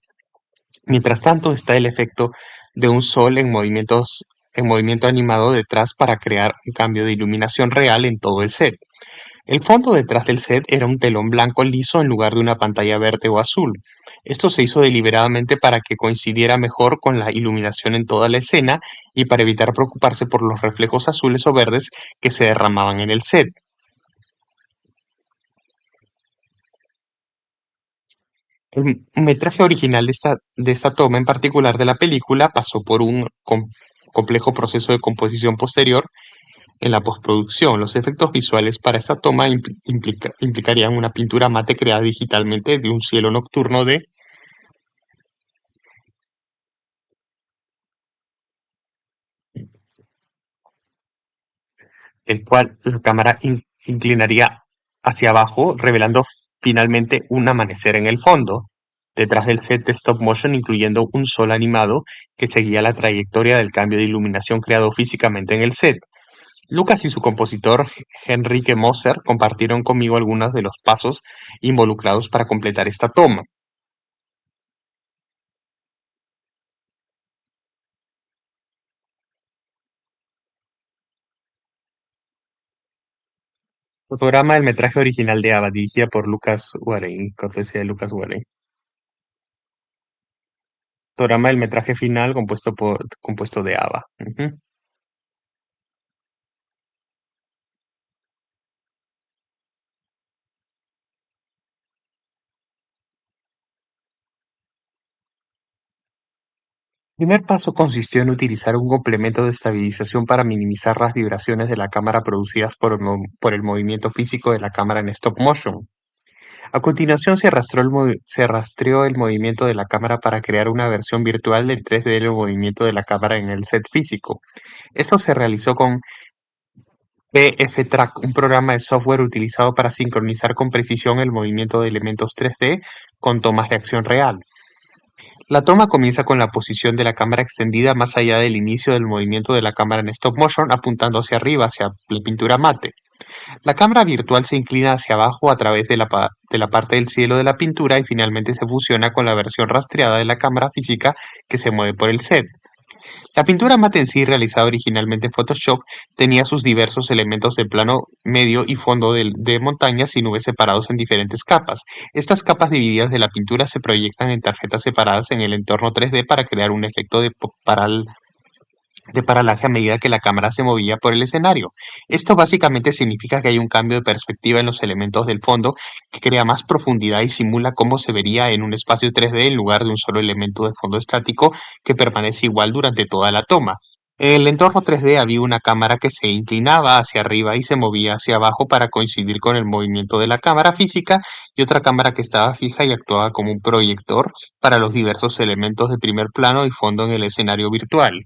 Mientras tanto está el efecto de un sol en movimiento animado detrás para crear un cambio de iluminación real en todo el set. El fondo detrás del set era un telón blanco liso en lugar de una pantalla verde o azul. Esto se hizo deliberadamente para que coincidiera mejor con la iluminación en toda la escena y para evitar preocuparse por los reflejos azules o verdes que se derramaban en el set. El metraje original de esta toma en particular de la película pasó por un complejo proceso de composición posterior en la postproducción. Los efectos visuales para esta toma implicarían una pintura mate creada digitalmente de un cielo nocturno de el cual la cámara inclinaría hacia abajo, revelando finalmente un amanecer en el fondo, detrás del set de stop motion, incluyendo un sol animado que seguía la trayectoria del cambio de iluminación creado físicamente en el set. Lucas y su compositor Henrique Moser compartieron conmigo algunos de los pasos involucrados para completar esta toma. Fotograma del metraje original de Ava, dirigida por Lucas Warren, cortesía de Lucas Warren. Fotograma del metraje final compuesto de Ava. Ujú. Primer paso consistió en utilizar un complemento de estabilización para minimizar las vibraciones de la cámara producidas por el movimiento físico de la cámara en stop motion. A continuación se rastreó el movimiento de la cámara para crear una versión virtual del 3D del movimiento de la cámara en el set físico. Esto se realizó con PF-Track, un programa de software utilizado para sincronizar con precisión el movimiento de elementos 3D con tomas de acción real. La toma comienza con la posición de la cámara extendida más allá del inicio del movimiento de la cámara en stop motion, apuntando hacia arriba, hacia la pintura mate. La cámara virtual se inclina hacia abajo a través de la parte del cielo de la pintura y finalmente se fusiona con la versión rastreada de la cámara física que se mueve por el set. La pintura mate en sí, realizada originalmente en Photoshop, tenía sus diversos elementos de plano medio y fondo de montañas y nubes separados en diferentes capas. Estas capas divididas de la pintura se proyectan en tarjetas separadas en el entorno 3D para crear un efecto de paralaje a medida que la cámara se movía por el escenario. Esto básicamente significa que hay un cambio de perspectiva en los elementos del fondo que crea más profundidad y simula cómo se vería en un espacio 3D en lugar de un solo elemento de fondo estático que permanece igual durante toda la toma. En el entorno 3D había una cámara que se inclinaba hacia arriba y se movía hacia abajo para coincidir con el movimiento de la cámara física y otra cámara que estaba fija y actuaba como un proyector para los diversos elementos de primer plano y fondo en el escenario virtual.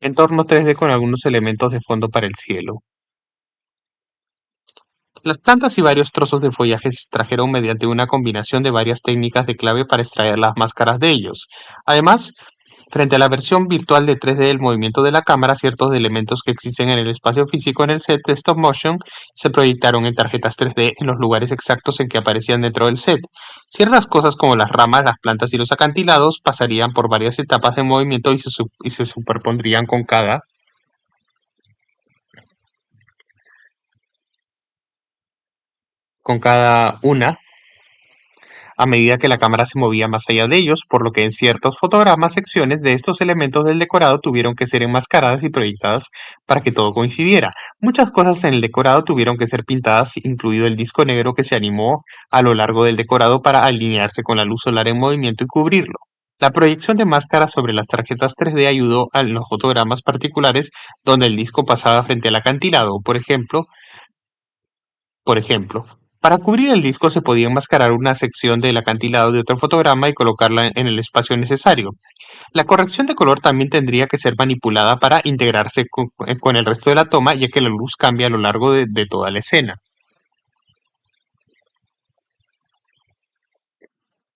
Entorno 3D con algunos elementos de fondo para el cielo. Las plantas y varios trozos de follaje se extrajeron mediante una combinación de varias técnicas de clave para extraer las máscaras de ellos. Además, frente a la versión virtual de 3D del movimiento de la cámara, ciertos elementos que existen en el espacio físico en el set de stop motion se proyectaron en tarjetas 3D en los lugares exactos en que aparecían dentro del set. Ciertas cosas como las ramas, las plantas y los acantilados pasarían por varias etapas de movimiento y se superpondrían con cada una a medida que la cámara se movía más allá de ellos, por lo que en ciertos fotogramas secciones de estos elementos del decorado tuvieron que ser enmascaradas y proyectadas para que todo coincidiera. Muchas cosas en el decorado tuvieron que ser pintadas, incluido el disco negro que se animó a lo largo del decorado para alinearse con la luz solar en movimiento y cubrirlo. La proyección de máscaras sobre las tarjetas 3D ayudó a los fotogramas particulares donde el disco pasaba frente al acantilado, por ejemplo, para cubrir el disco se podía enmascarar una sección del acantilado de otro fotograma y colocarla en el espacio necesario. La corrección de color también tendría que ser manipulada para integrarse con el resto de la toma, ya que la luz cambia a lo largo de toda la escena.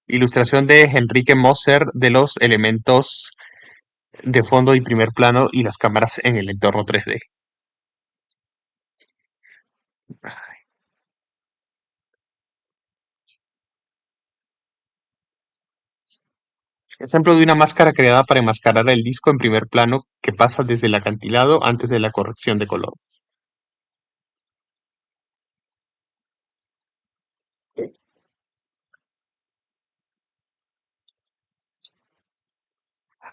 Ilustración de Henrique Moser de los elementos de fondo y primer plano y las cámaras en el entorno 3D. Ejemplo de una máscara creada para enmascarar el disco en primer plano que pasa desde el acantilado antes de la corrección de color.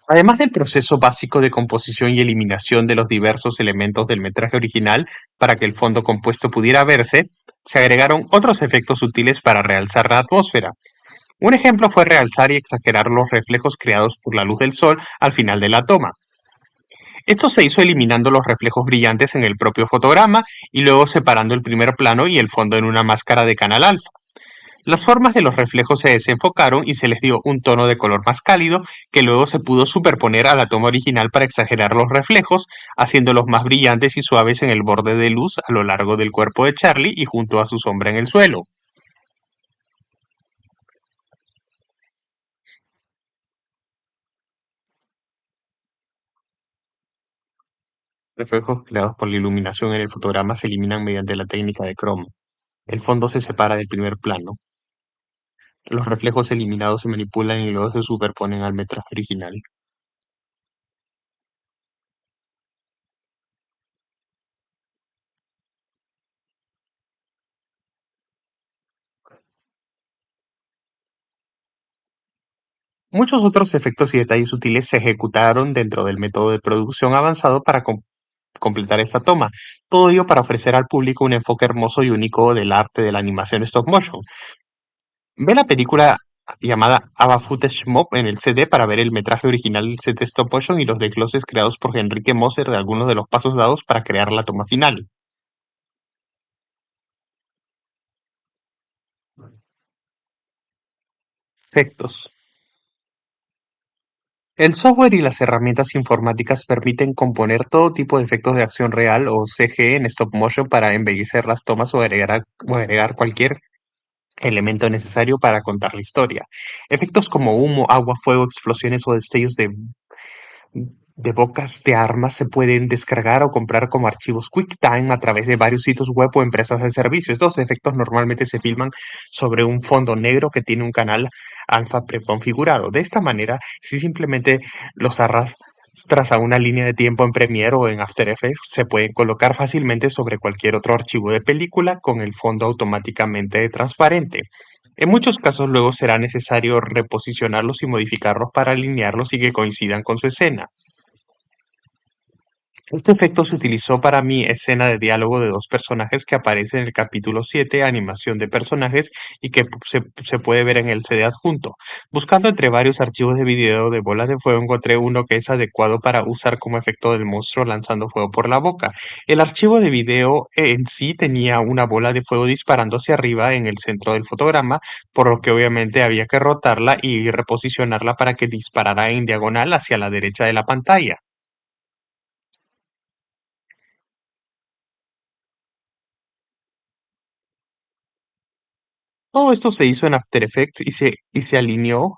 Además del proceso básico de composición y eliminación de los diversos elementos del metraje original para que el fondo compuesto pudiera verse, se agregaron otros efectos útiles para realzar la atmósfera. Un ejemplo fue realzar y exagerar los reflejos creados por la luz del sol al final de la toma. Esto se hizo eliminando los reflejos brillantes en el propio fotograma y luego separando el primer plano y el fondo en una máscara de canal alfa. Las formas de los reflejos se desenfocaron y se les dio un tono de color más cálido que luego se pudo superponer a la toma original para exagerar los reflejos, haciéndolos más brillantes y suaves en el borde de luz a lo largo del cuerpo de Charlie y junto a su sombra en el suelo. Reflejos creados por la iluminación en el fotograma se eliminan mediante la técnica de croma. El fondo se separa del primer plano. Los reflejos eliminados se manipulan y luego se superponen al metraje original. Muchos otros efectos y detalles sutiles se ejecutaron dentro del método de producción avanzado para completar esta toma. Todo ello para ofrecer al público un enfoque hermoso y único del arte de la animación stop motion. Ve la película llamada Ava Footage Mob en el CD para ver el metraje original del set de stop motion y los desgloses creados por Enrique Moser de algunos de los pasos dados para crear la toma final. Efectos. El software y las herramientas informáticas permiten componer todo tipo de efectos de acción real o CG en stop motion para embellecer las tomas o agregar cualquier elemento necesario para contar la historia. Efectos como humo, agua, fuego, explosiones o destellos de bocas de armas se pueden descargar o comprar como archivos QuickTime a través de varios sitios web o empresas de servicio. Estos efectos normalmente se filman sobre un fondo negro que tiene un canal alfa preconfigurado. De esta manera, si simplemente los arrastras a una línea de tiempo en Premiere o en After Effects, se pueden colocar fácilmente sobre cualquier otro archivo de película con el fondo automáticamente transparente. En muchos casos luego será necesario reposicionarlos y modificarlos para alinearlos y que coincidan con su escena. Este efecto se utilizó para mi escena de diálogo de dos personajes que aparece en el capítulo 7, animación de personajes, y que se puede ver en el CD adjunto. Buscando entre varios archivos de video de bolas de fuego, encontré uno que es adecuado para usar como efecto del monstruo lanzando fuego por la boca. El archivo de video en sí tenía una bola de fuego disparando hacia arriba en el centro del fotograma, por lo que obviamente había que rotarla y reposicionarla para que disparara en diagonal hacia la derecha de la pantalla. Todo esto se hizo en After Effects y se alineó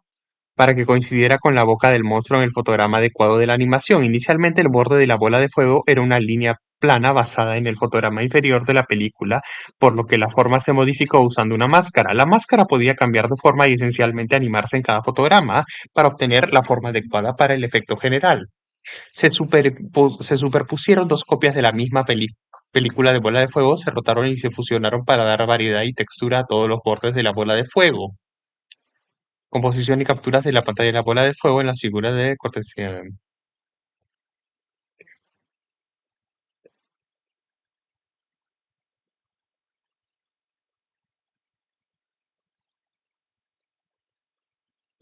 para que coincidiera con la boca del monstruo en el fotograma adecuado de la animación. Inicialmente, el borde de la bola de fuego era una línea plana basada en el fotograma inferior de la película, por lo que la forma se modificó usando una máscara. La máscara podía cambiar de forma y esencialmente animarse en cada fotograma para obtener la forma adecuada para el efecto general. Se superpusieron dos copias de la misma película de bola de fuego, se rotaron y se fusionaron para dar variedad y textura a todos los bordes de la bola de fuego. Composición y capturas de la pantalla de la bola de fuego en las figuras de cortesía.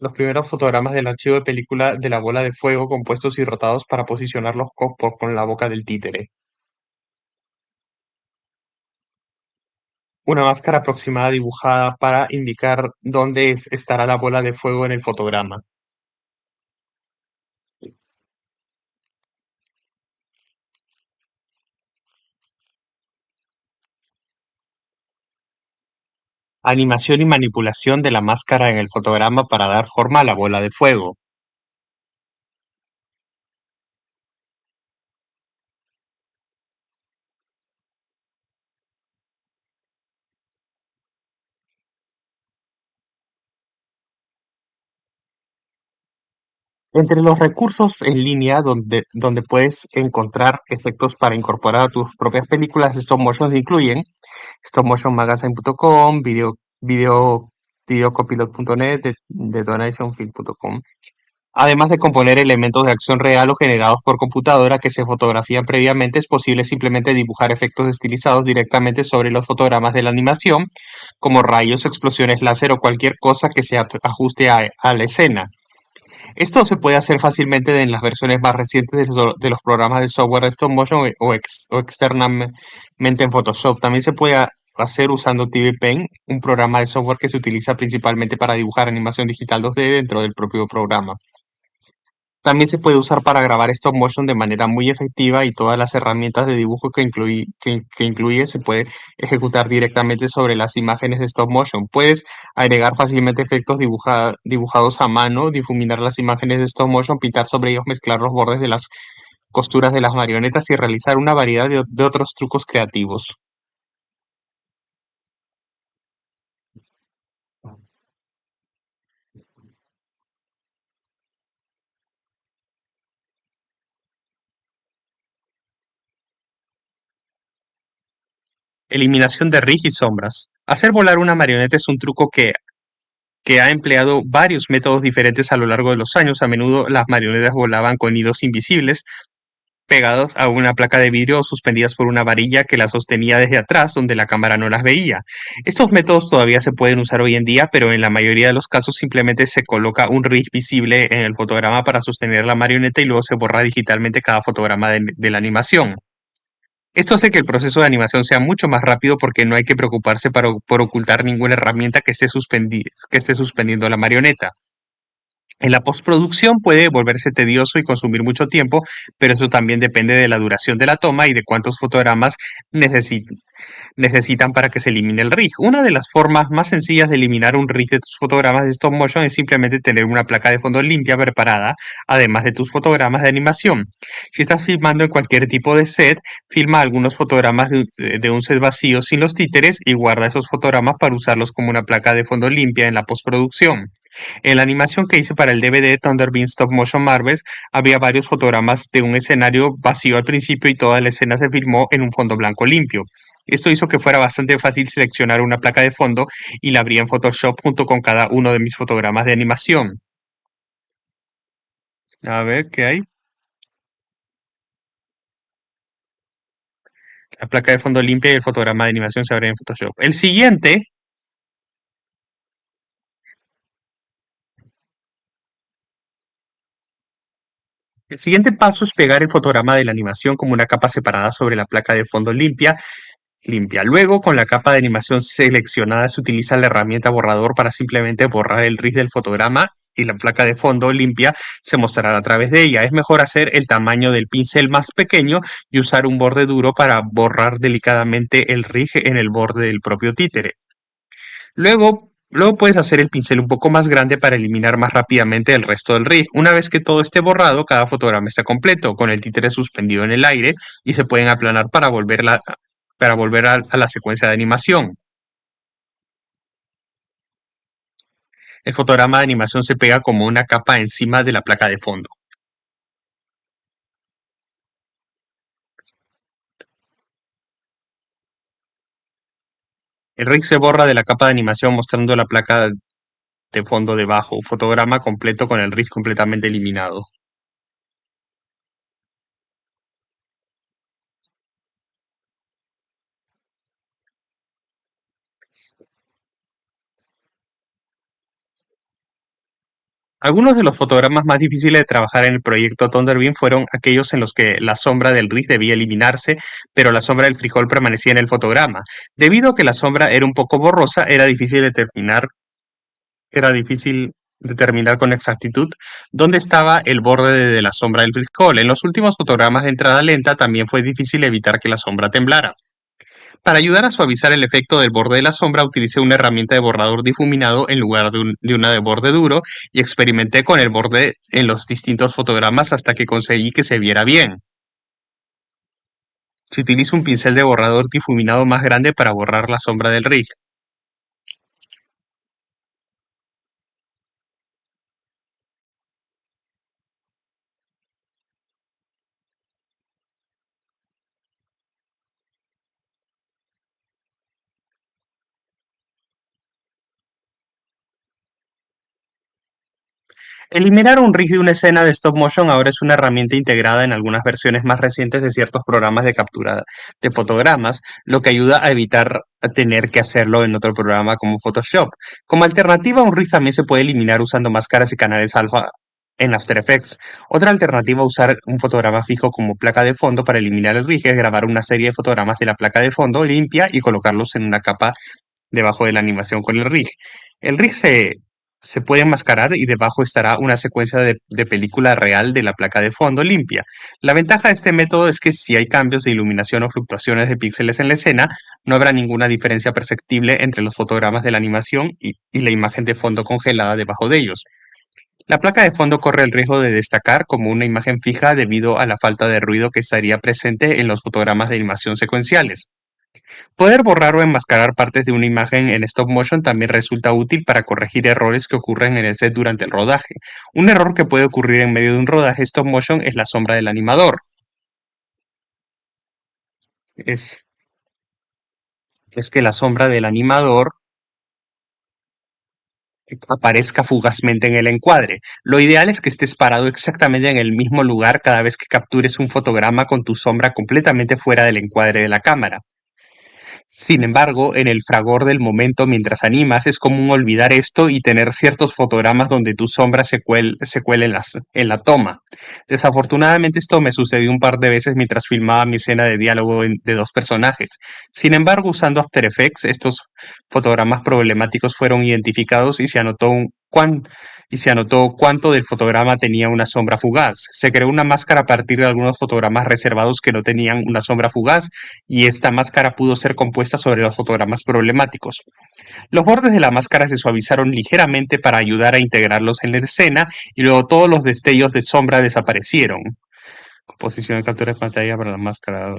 Los primeros fotogramas del archivo de película de la bola de fuego compuestos y rotados para posicionarlos con la boca del títere. Una máscara aproximada dibujada para indicar dónde estará la bola de fuego en el fotograma. Animación y manipulación de la máscara en el fotograma para dar forma a la bola de fuego. Entre los recursos en línea donde puedes encontrar efectos para incorporar a tus propias películas stop motion incluyen stopmotionmagazine.com, videocopilot.net, detonationfilm.com. Además de componer elementos de acción real o generados por computadora que se fotografían previamente, es posible simplemente dibujar efectos estilizados directamente sobre los fotogramas de la animación, como rayos, explosiones láser o cualquier cosa que se ajuste a la escena. Esto se puede hacer fácilmente en las versiones más recientes de los programas de software de stop motion o externamente en Photoshop. También se puede hacer usando TV Paint, un programa de software que se utiliza principalmente para dibujar animación digital 2D dentro del propio programa. También se puede usar para grabar stop motion de manera muy efectiva, y todas las herramientas de dibujo que incluye se puede ejecutar directamente sobre las imágenes de stop motion. Puedes agregar fácilmente efectos dibujados a mano, difuminar las imágenes de stop motion, pintar sobre ellos, mezclar los bordes de las costuras de las marionetas y realizar una variedad de otros trucos creativos. Eliminación de rig y sombras. Hacer volar una marioneta es un truco que ha empleado varios métodos diferentes a lo largo de los años. A menudo las marionetas volaban con hilos invisibles pegados a una placa de vidrio o suspendidas por una varilla que las sostenía desde atrás, donde la cámara no las veía. Estos métodos todavía se pueden usar hoy en día, pero en la mayoría de los casos simplemente se coloca un rig visible en el fotograma para sostener la marioneta y luego se borra digitalmente cada fotograma de la animación. Esto hace que el proceso de animación sea mucho más rápido porque no hay que preocuparse por ocultar ninguna herramienta que esté suspendiendo la marioneta. En la postproducción puede volverse tedioso y consumir mucho tiempo, pero eso también depende de la duración de la toma y de cuántos fotogramas necesi- necesitan para que se elimine el rig. Una de las formas más sencillas de eliminar un rig de tus fotogramas de stop motion es simplemente tener una placa de fondo limpia preparada, además de tus fotogramas de animación. Si estás filmando en cualquier tipo de set, filma algunos fotogramas de un set vacío sin los títeres y guarda esos fotogramas para usarlos como una placa de fondo limpia en la postproducción. En la animación que hice para el DVD Thunderbeam Stop Motion Marvels, había varios fotogramas de un escenario vacío al principio y toda la escena se filmó en un fondo blanco limpio. Esto hizo que fuera bastante fácil seleccionar una placa de fondo y la abría en Photoshop junto con cada uno de mis fotogramas de animación. A ver, ¿qué hay? La placa de fondo limpia y el fotograma de animación se abren en Photoshop. El siguiente paso es pegar el fotograma de la animación como una capa separada sobre la placa de fondo limpia. Luego, con la capa de animación seleccionada, se utiliza la herramienta borrador para simplemente borrar el rig del fotograma y la placa de fondo limpia se mostrará a través de ella. Es mejor hacer el tamaño del pincel más pequeño y usar un borde duro para borrar delicadamente el rig en el borde del propio títere. Luego puedes hacer el pincel un poco más grande para eliminar más rápidamente el resto del rig. Una vez que todo esté borrado, cada fotograma está completo, con el títere suspendido en el aire y se pueden aplanar para volver a la secuencia de animación. El fotograma de animación se pega como una capa encima de la placa de fondo. El rig se borra de la capa de animación mostrando la placa de fondo debajo, un fotograma completo con el rig completamente eliminado. Algunos de los fotogramas más difíciles de trabajar en el proyecto Thunderbeam fueron aquellos en los que la sombra del rig debía eliminarse, pero la sombra del frijol permanecía en el fotograma. Debido a que la sombra era un poco borrosa, era difícil determinar con exactitud dónde estaba el borde de la sombra del frijol. En los últimos fotogramas de entrada lenta también fue difícil evitar que la sombra temblara. Para ayudar a suavizar el efecto del borde de la sombra, utilicé una herramienta de borrador difuminado en lugar de una de borde duro y experimenté con el borde en los distintos fotogramas hasta que conseguí que se viera bien. Se utiliza un pincel de borrador difuminado más grande para borrar la sombra del rig. Eliminar un rig de una escena de stop motion ahora es una herramienta integrada en algunas versiones más recientes de ciertos programas de captura de fotogramas, lo que ayuda a evitar tener que hacerlo en otro programa como Photoshop. Como alternativa, un rig también se puede eliminar usando máscaras y canales alfa en After Effects. Otra alternativa a usar un fotograma fijo como placa de fondo para eliminar el rig es grabar una serie de fotogramas de la placa de fondo limpia y colocarlos en una capa debajo de la animación con el rig. El rig se puede enmascarar y debajo estará una secuencia de película real de la placa de fondo limpia. La ventaja de este método es que si hay cambios de iluminación o fluctuaciones de píxeles en la escena, no habrá ninguna diferencia perceptible entre los fotogramas de la animación y la imagen de fondo congelada debajo de ellos. La placa de fondo corre el riesgo de destacar como una imagen fija debido a la falta de ruido que estaría presente en los fotogramas de animación secuenciales. Poder borrar o enmascarar partes de una imagen en stop motion también resulta útil para corregir errores que ocurren en el set durante el rodaje. Un error que puede ocurrir en medio de un rodaje stop motion es la sombra del animador. Es, es que la sombra del animador aparezca fugazmente en el encuadre. Lo ideal es que estés parado exactamente en el mismo lugar cada vez que captures un fotograma con tu sombra completamente fuera del encuadre de la cámara. Sin embargo, en el fragor del momento mientras animas es común olvidar esto y tener ciertos fotogramas donde tu sombra se cuela en la toma. Desafortunadamente esto me sucedió un par de veces mientras filmaba mi escena de diálogo de dos personajes. Sin embargo, usando After Effects, estos fotogramas problemáticos fueron identificados y se anotó cuán- y se anotó cuánto del fotograma tenía una sombra fugaz. Se creó una máscara a partir de algunos fotogramas reservados que no tenían una sombra fugaz, y esta máscara pudo ser compuesta sobre los fotogramas problemáticos. Los bordes de la máscara se suavizaron ligeramente para ayudar a integrarlos en la escena, y luego todos los destellos de sombra desaparecieron. Composición de captura de pantalla para la máscara.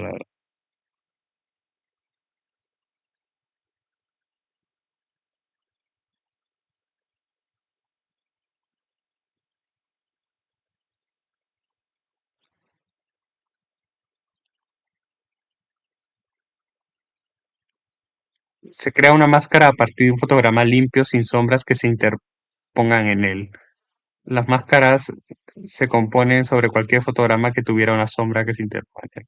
Se crea una máscara a partir de un fotograma limpio sin sombras que se interpongan en él. Las máscaras se componen sobre cualquier fotograma que tuviera una sombra que se interponga.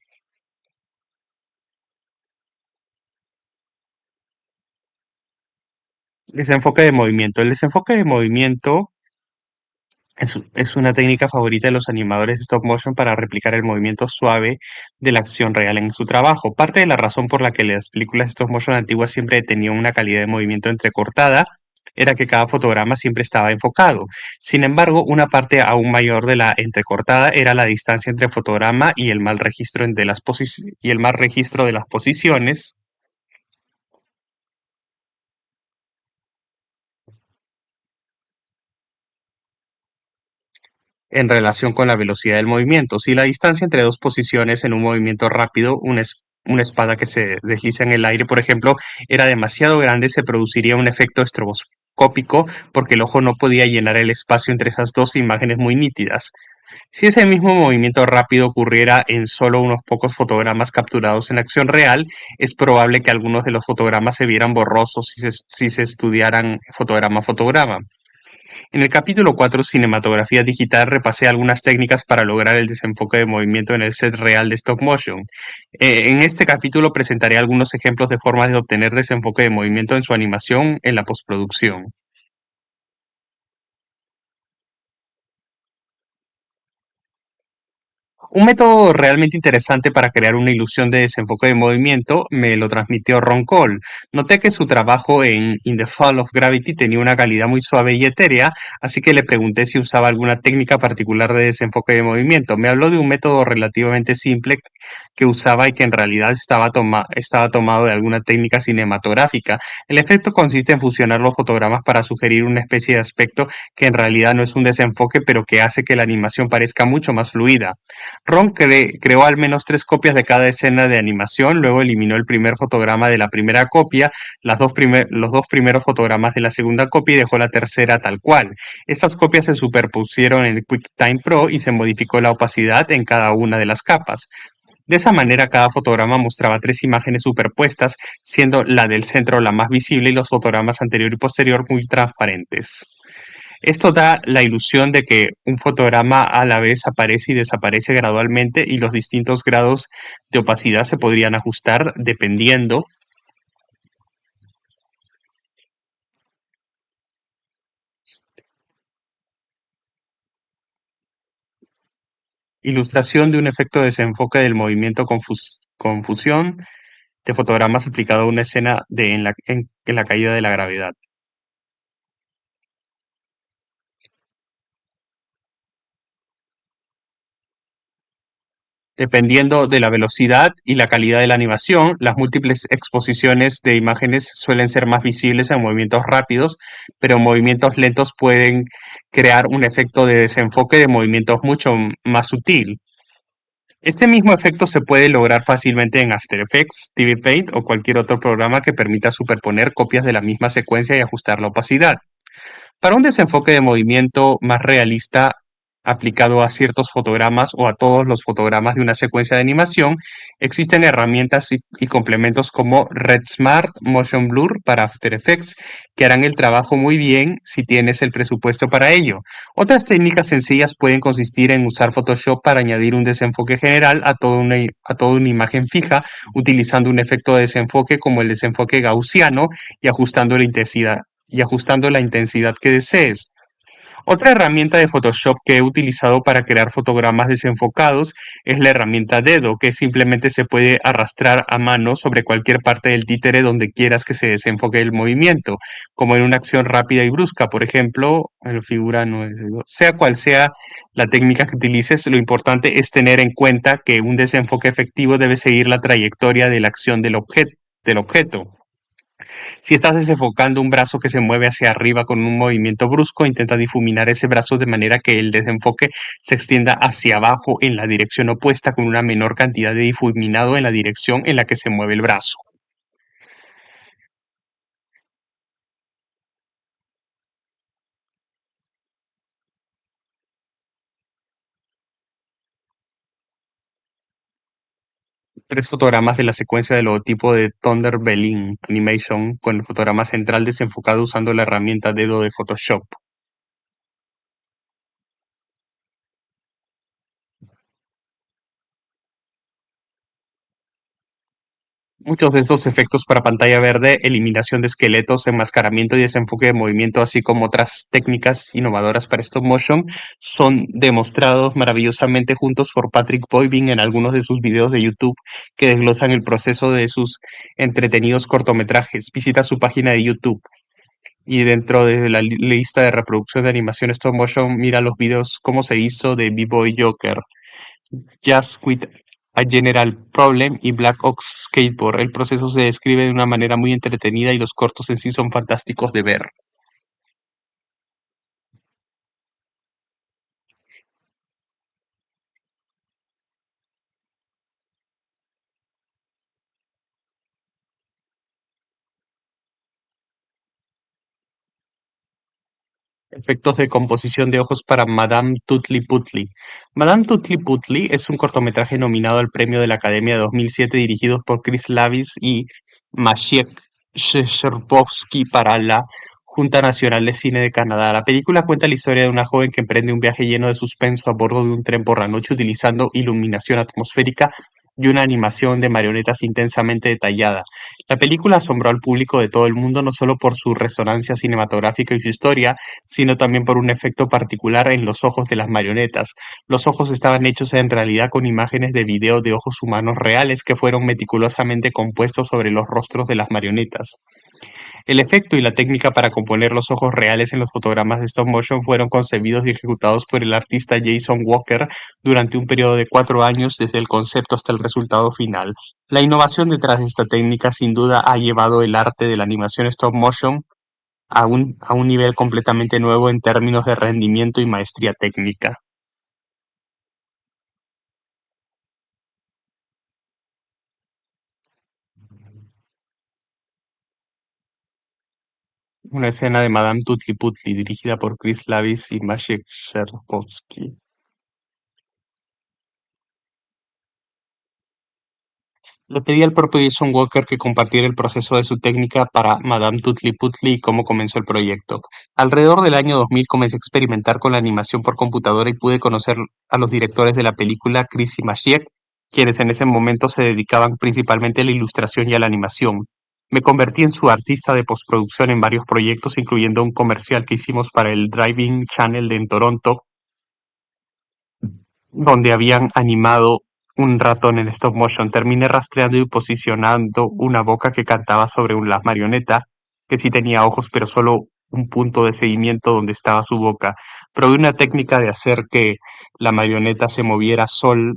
Desenfoque de movimiento. El desenfoque de movimiento es una técnica favorita de los animadores de stop motion para replicar el movimiento suave de la acción real en su trabajo. Parte de la razón por la que las películas de stop motion antiguas siempre tenían una calidad de movimiento entrecortada era que cada fotograma siempre estaba enfocado. Sin embargo, una parte aún mayor de la entrecortada era la distancia entre fotograma y el mal registro y el mal registro de las posiciones en relación con la velocidad del movimiento. Si la distancia entre dos posiciones en un movimiento rápido, una espada que se desliza en el aire, por ejemplo, era demasiado grande, se produciría un efecto estroboscópico porque el ojo no podía llenar el espacio entre esas dos imágenes muy nítidas. Si ese mismo movimiento rápido ocurriera en solo unos pocos fotogramas capturados en acción real, es probable que algunos de los fotogramas se vieran borrosos si se estudiaran fotograma a fotograma. En el capítulo 4, Cinematografía Digital, repasé algunas técnicas para lograr el desenfoque de movimiento en el set real de stop motion. En este capítulo presentaré algunos ejemplos de formas de obtener desenfoque de movimiento en su animación en la postproducción. Un método realmente interesante para crear una ilusión de desenfoque de movimiento me lo transmitió Ron Cole. Noté que su trabajo en In the Fall of Gravity tenía una calidad muy suave y etérea, así que le pregunté si usaba alguna técnica particular de desenfoque de movimiento. Me habló de un método relativamente simple que usaba y que en realidad estaba tomado de alguna técnica cinematográfica. El efecto consiste en fusionar los fotogramas para sugerir una especie de aspecto que en realidad no es un desenfoque, pero que hace que la animación parezca mucho más fluida. Ron creó al menos 3 copias de cada escena de animación, luego eliminó el primer fotograma de la primera copia, los dos primeros fotogramas de la segunda copia y dejó la tercera tal cual. Estas copias se superpusieron en QuickTime Pro y se modificó la opacidad en cada una de las capas. De esa manera, cada fotograma mostraba 3 imágenes superpuestas, siendo la del centro la más visible y los fotogramas anterior y posterior muy transparentes. Esto da la ilusión de que un fotograma a la vez aparece y desaparece gradualmente, y los distintos grados de opacidad se podrían ajustar dependiendo. Ilustración de un efecto de desenfoque del movimiento confusión de fotogramas aplicado a una escena en la caída de la gravedad. Dependiendo de la velocidad y la calidad de la animación, las múltiples exposiciones de imágenes suelen ser más visibles en movimientos rápidos, pero movimientos lentos pueden crear un efecto de desenfoque de movimientos mucho más sutil. Este mismo efecto se puede lograr fácilmente en After Effects, TV Paint o cualquier otro programa que permita superponer copias de la misma secuencia y ajustar la opacidad. Para un desenfoque de movimiento más realista aplicado a ciertos fotogramas o a todos los fotogramas de una secuencia de animación, existen herramientas y complementos como RedSmart Motion Blur para After Effects, que harán el trabajo muy bien si tienes el presupuesto para ello. Otras técnicas sencillas pueden consistir en usar Photoshop para añadir un desenfoque general a toda una imagen fija, utilizando un efecto de desenfoque como el desenfoque gaussiano y ajustando la intensidad que desees. Otra herramienta de Photoshop que he utilizado para crear fotogramas desenfocados es la herramienta Dedo, que simplemente se puede arrastrar a mano sobre cualquier parte del títere donde quieras que se desenfoque el movimiento, como en una acción rápida y brusca, por ejemplo, en figura 9. Sea cual sea la técnica que utilices, lo importante es tener en cuenta que un desenfoque efectivo debe seguir la trayectoria de la acción del objeto. Si estás desenfocando un brazo que se mueve hacia arriba con un movimiento brusco, intenta difuminar ese brazo de manera que el desenfoque se extienda hacia abajo en la dirección opuesta con una menor cantidad de difuminado en la dirección en la que se mueve el brazo. Tres fotogramas de la secuencia del logotipo de Thunder Berlin Animation con el fotograma central desenfocado usando la herramienta dedo de Photoshop. Muchos de estos efectos para pantalla verde, eliminación de esqueletos, enmascaramiento y desenfoque de movimiento, así como otras técnicas innovadoras para stop motion, son demostrados maravillosamente juntos por Patrick Poiving en algunos de sus videos de YouTube que desglosan el proceso de sus entretenidos cortometrajes. Visita su página de YouTube y dentro de la lista de reproducción de animación stop motion, mira los videos cómo se hizo de B-Boy Joker. Just with a General Problem y Black Ox Skateboard. El proceso se describe de una manera muy entretenida y los cortos en sí son fantásticos de ver. Efectos de composición de ojos para Madame Tutli Putli. Madame Tutli Putli es un cortometraje nominado al Premio de la Academia de 2007 dirigido por Chris Lavis y Maciek Szczerbowski para la Junta Nacional de Cine de Canadá. La película cuenta la historia de una joven que emprende un viaje lleno de suspenso a bordo de un tren por la noche utilizando iluminación atmosférica y una animación de marionetas intensamente detallada. La película asombró al público de todo el mundo no solo por su resonancia cinematográfica y su historia, sino también por un efecto particular en los ojos de las marionetas. Los ojos estaban hechos en realidad con imágenes de video de ojos humanos reales que fueron meticulosamente compuestos sobre los rostros de las marionetas. El efecto y la técnica para componer los ojos reales en los fotogramas de stop motion fueron concebidos y ejecutados por el artista Jason Walker durante un periodo de 4 años desde el concepto hasta el resultado final. La innovación detrás de esta técnica sin duda ha llevado el arte de la animación stop motion a un nivel completamente nuevo en términos de rendimiento y maestría técnica. Una escena de Madame Tutli dirigida por Chris Lavis y Maciej Szczerbowski. Le pedí al propio Jason Walker que compartiera el proceso de su técnica para Madame Tutli y cómo comenzó el proyecto. Alrededor del año 2000 comencé a experimentar con la animación por computadora y pude conocer a los directores de la película, Chris y Maciek, quienes en ese momento se dedicaban principalmente a la ilustración y a la animación. Me convertí en su artista de postproducción en varios proyectos, incluyendo un comercial que hicimos para el Driving Channel en Toronto, donde habían animado un ratón en stop motion. Terminé rastreando y posicionando una boca que cantaba sobre la marioneta, que sí tenía ojos, pero solo un punto de seguimiento donde estaba su boca. Probé una técnica de hacer que la marioneta se moviera solo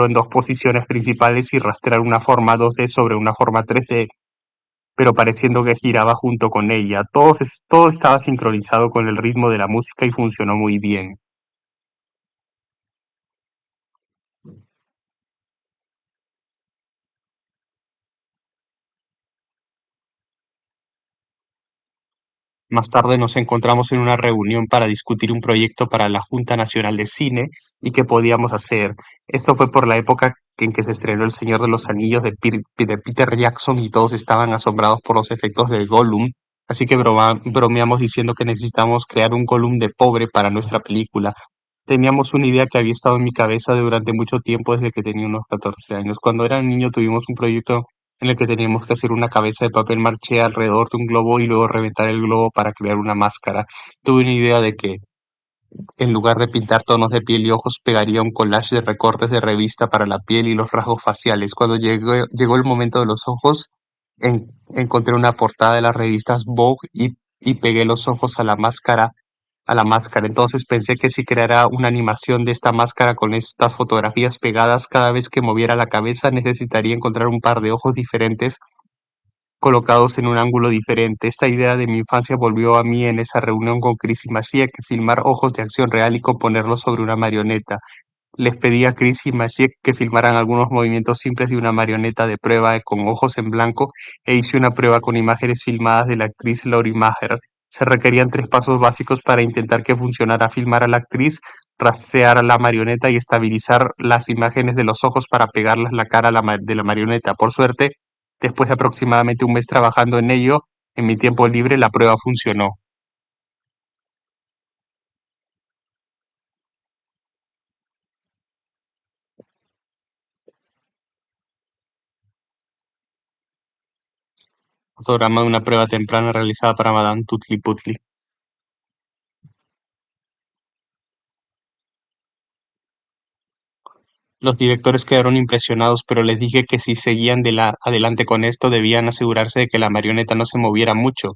en dos posiciones principales y rastrear una forma 2D sobre una forma 3D, pero pareciendo que giraba junto con ella. Todo estaba sincronizado con el ritmo de la música y funcionó muy bien. Más tarde nos encontramos en una reunión para discutir un proyecto para la Junta Nacional de Cine y qué podíamos hacer. Esto fue por la época en que se estrenó El Señor de los Anillos de Peter Jackson y todos estaban asombrados por los efectos de Gollum. Así que bromeamos diciendo que necesitamos crear un Gollum de pobre para nuestra película. Teníamos una idea que había estado en mi cabeza durante mucho tiempo desde que tenía unos 14 años. Cuando era niño tuvimos un proyecto en el que teníamos que hacer una cabeza de papel maché alrededor de un globo y luego reventar el globo para crear una máscara. Tuve una idea de que en lugar de pintar tonos de piel y ojos, pegaría un collage de recortes de revista para la piel y los rasgos faciales. Cuando llegó el momento de los ojos, encontré una portada de las revistas Vogue y pegué los ojos a la máscara. Entonces pensé que si creara una animación de esta máscara con estas fotografías pegadas cada vez que moviera la cabeza, necesitaría encontrar un par de ojos diferentes colocados en un ángulo diferente. Esta idea de mi infancia volvió a mí en esa reunión con Chris y Maciek, filmar ojos de acción real y componerlos sobre una marioneta. Les pedí a Chris y Maciek que filmaran algunos movimientos simples de una marioneta de prueba con ojos en blanco e hice una prueba con imágenes filmadas de la actriz Lori Maher. Se requerían 3 pasos básicos para intentar que funcionara: filmar a la actriz, rastrear a la marioneta y estabilizar las imágenes de los ojos para pegarlas la cara a de la marioneta. Por suerte, después de aproximadamente un mes trabajando en ello, en mi tiempo libre, la prueba funcionó. Fotograma de una prueba temprana realizada para Madame Tutli-Putli. Los directores quedaron impresionados, pero les dije que si seguían adelante con esto, debían asegurarse de que la marioneta no se moviera mucho.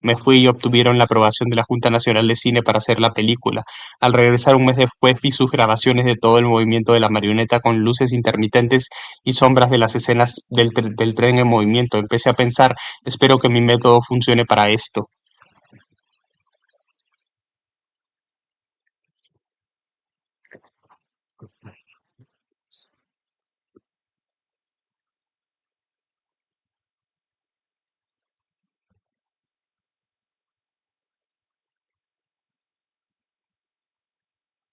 Me fui y obtuvieron la aprobación de la Junta Nacional de Cine para hacer la película. Al regresar un mes después, vi sus grabaciones de todo el movimiento de la marioneta con luces intermitentes y sombras de las escenas del tren en movimiento. Empecé a pensar, espero que mi método funcione para esto.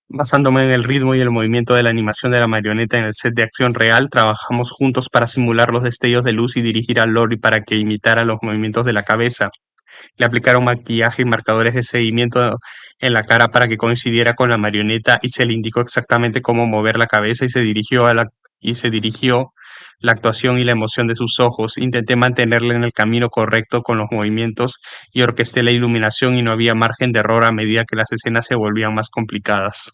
Basándome en el ritmo y el movimiento de la animación de la marioneta en el set de acción real, trabajamos juntos para simular los destellos de luz y dirigir a Lori para que imitara los movimientos de la cabeza. Le aplicaron maquillaje y marcadores de seguimiento en la cara para que coincidiera con la marioneta y se le indicó exactamente cómo mover la cabeza y se dirigió la actuación y la emoción de sus ojos. Intenté mantenerle en el camino correcto con los movimientos y orquesté la iluminación y no había margen de error a medida que las escenas se volvían más complicadas.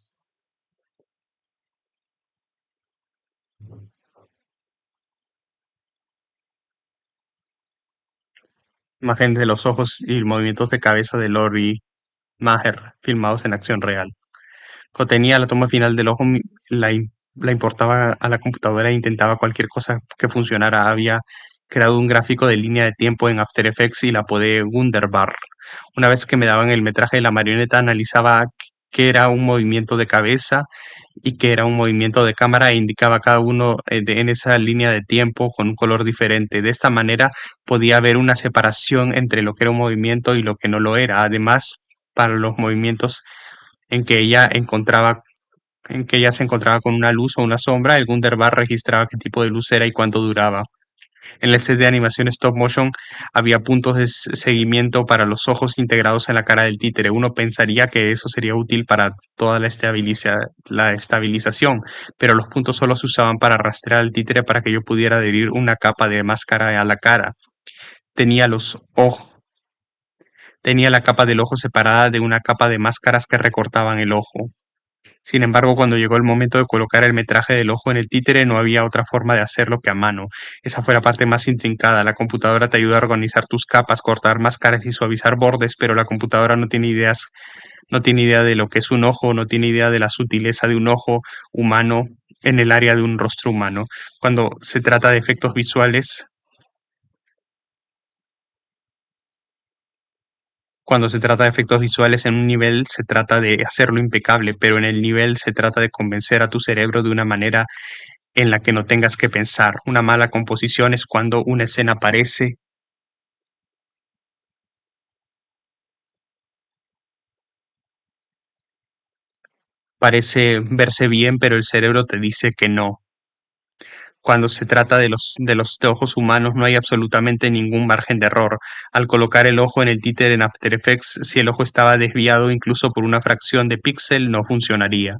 Imágenes de los ojos y movimientos de cabeza de Lori Maher filmados en acción real. Cuando tenía la toma final del ojo, la importaba a la computadora e intentaba cualquier cosa que funcionara. Había creado un gráfico de línea de tiempo en After Effects y la apodé Wunderbar. Una vez que me daban el metraje de la marioneta, analizaba qué era un movimiento de cabeza y qué era un movimiento de cámara e indicaba cada uno en esa línea de tiempo con un color diferente. De esta manera podía haber una separación entre lo que era un movimiento y lo que no lo era. Además, para los movimientos en que ella encontraba en que ella se encontraba con una luz o una sombra, el Wunderbar registraba qué tipo de luz era y cuánto duraba. En el set de animación stop motion había puntos de seguimiento para los ojos integrados en la cara del títere. Uno pensaría que eso sería útil para toda la estabilización, pero los puntos solo se usaban para rastrear al títere para que yo pudiera adherir una capa de máscara a la cara. Tenía los ojos. Tenía la capa del ojo separada de una capa de máscaras que recortaban el ojo. Sin embargo, cuando llegó el momento de colocar el metraje del ojo en el títere, no había otra forma de hacerlo que a mano. Esa fue la parte más intrincada. La computadora te ayuda a organizar tus capas, cortar máscaras y suavizar bordes, pero la computadora no tiene idea de lo que es un ojo, no tiene idea de la sutileza de un ojo humano en el área de un rostro humano. Cuando se trata de efectos visuales, Cuando se trata de efectos visuales en un nivel se trata de hacerlo impecable, pero en el nivel se trata de convencer a tu cerebro de una manera en la que no tengas que pensar. Una mala composición es cuando una escena parece verse bien, pero el cerebro te dice que no. Cuando se trata de los ojos humanos no hay absolutamente ningún margen de error. Al colocar el ojo en el títere en After Effects, si el ojo estaba desviado incluso por una fracción de píxel, no funcionaría.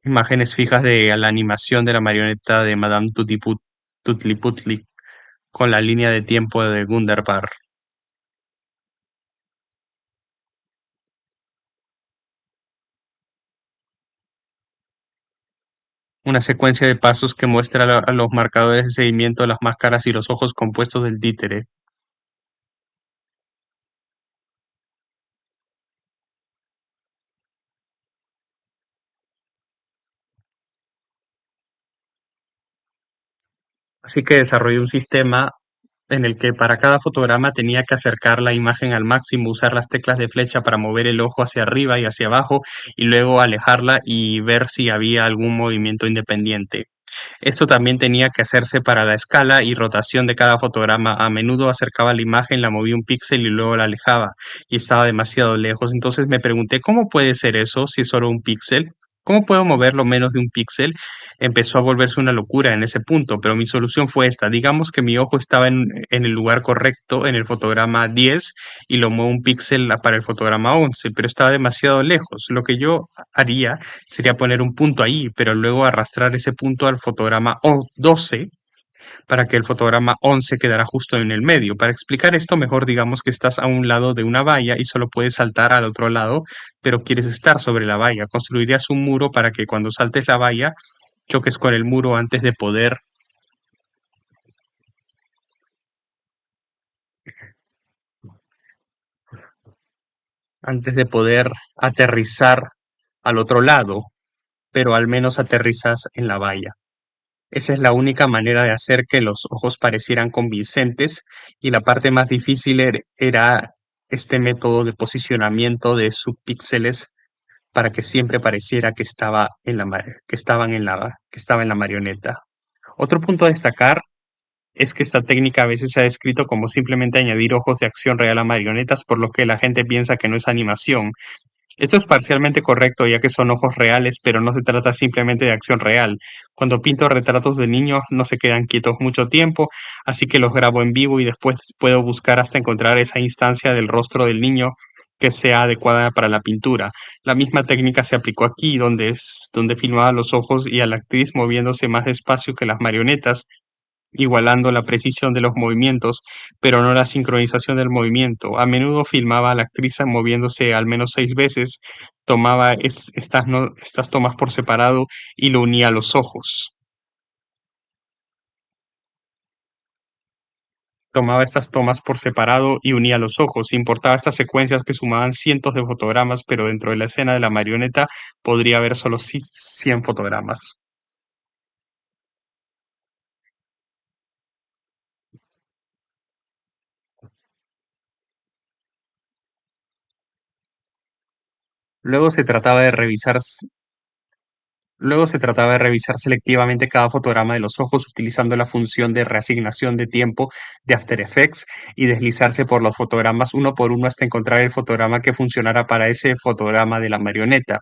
imágenes fijas de la animación de la marioneta de Madame Tutliputli con la línea de tiempo de Gunderbar. Una secuencia de pasos que muestra a los marcadores de seguimiento de las máscaras y los ojos compuestos del títere. Así que desarrollé un sistema en el que para cada fotograma tenía que acercar la imagen al máximo, usar las teclas de flecha para mover el ojo hacia arriba y hacia abajo y luego alejarla y ver si había algún movimiento independiente. Esto también tenía que hacerse para la escala y rotación de cada fotograma. A menudo acercaba la imagen, la movía un píxel y luego la alejaba y estaba demasiado lejos. Entonces me pregunté, ¿cómo puede ser eso si es solo un píxel? ¿Cómo puedo moverlo menos de un píxel? Empezó a volverse una locura en ese punto, pero mi solución fue esta. Digamos que mi ojo estaba en el lugar correcto en el fotograma 10 y lo muevo un píxel para el fotograma 11, pero estaba demasiado lejos. Lo que yo haría sería poner un punto ahí, pero luego arrastrar ese punto al fotograma 12 para que el fotograma 11 quedara justo en el medio. Para explicar esto, mejor digamos que estás a un lado de una valla y solo puedes saltar al otro lado, pero quieres estar sobre la valla. Construirías un muro para que cuando saltes la valla choques con el muro antes de poder aterrizar al otro lado, pero al menos aterrizas en la valla. Esa es la única manera de hacer que los ojos parecieran convincentes y la parte más difícil era este método de posicionamiento de subpíxeles para que siempre pareciera que estaba en la marioneta. Otro punto a destacar es que esta técnica a veces se ha descrito como simplemente añadir ojos de acción real a marionetas, por lo que la gente piensa que no es animación. Esto es parcialmente correcto, ya que son ojos reales, pero no se trata simplemente de acción real. Cuando pinto retratos de niños no se quedan quietos mucho tiempo, así que los grabo en vivo y después puedo buscar hasta encontrar esa instancia del rostro del niño que sea adecuada para la pintura. La misma técnica se aplicó aquí, donde filmaba los ojos y a la actriz moviéndose más despacio que las marionetas, igualando la precisión de los movimientos, pero no la sincronización del movimiento. A menudo filmaba a la actriz moviéndose al menos 6 veces, tomaba estas tomas por separado y lo unía a los ojos. Tomaba estas tomas por separado y unía los ojos. Importaba estas secuencias que sumaban cientos de fotogramas, pero dentro de la escena de la marioneta podría haber solo 100 fotogramas. Luego se trataba de revisar Luego se trataba de revisar selectivamente cada fotograma de los ojos utilizando la función de reasignación de tiempo de After Effects y deslizarse por los fotogramas uno por uno hasta encontrar el fotograma que funcionara para ese fotograma de la marioneta.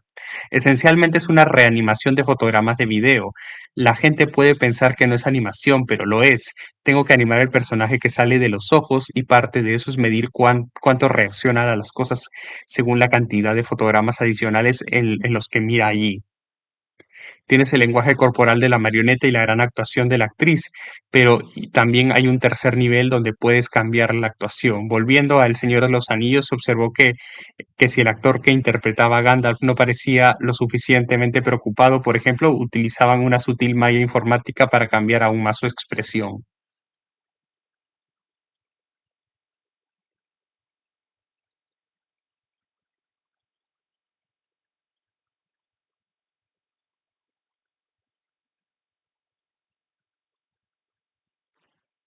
Esencialmente es una reanimación de fotogramas de video. La gente puede pensar que no es animación, pero lo es. Tengo que animar el personaje que sale de los ojos y parte de eso es medir cuánto reaccionan a las cosas según la cantidad de fotogramas adicionales en los que mira allí. Tienes el lenguaje corporal de la marioneta y la gran actuación de la actriz, pero también hay un tercer nivel donde puedes cambiar la actuación. Volviendo a El Señor de los Anillos, se observó que si el actor que interpretaba a Gandalf no parecía lo suficientemente preocupado, por ejemplo, utilizaban una sutil malla informática para cambiar aún más su expresión.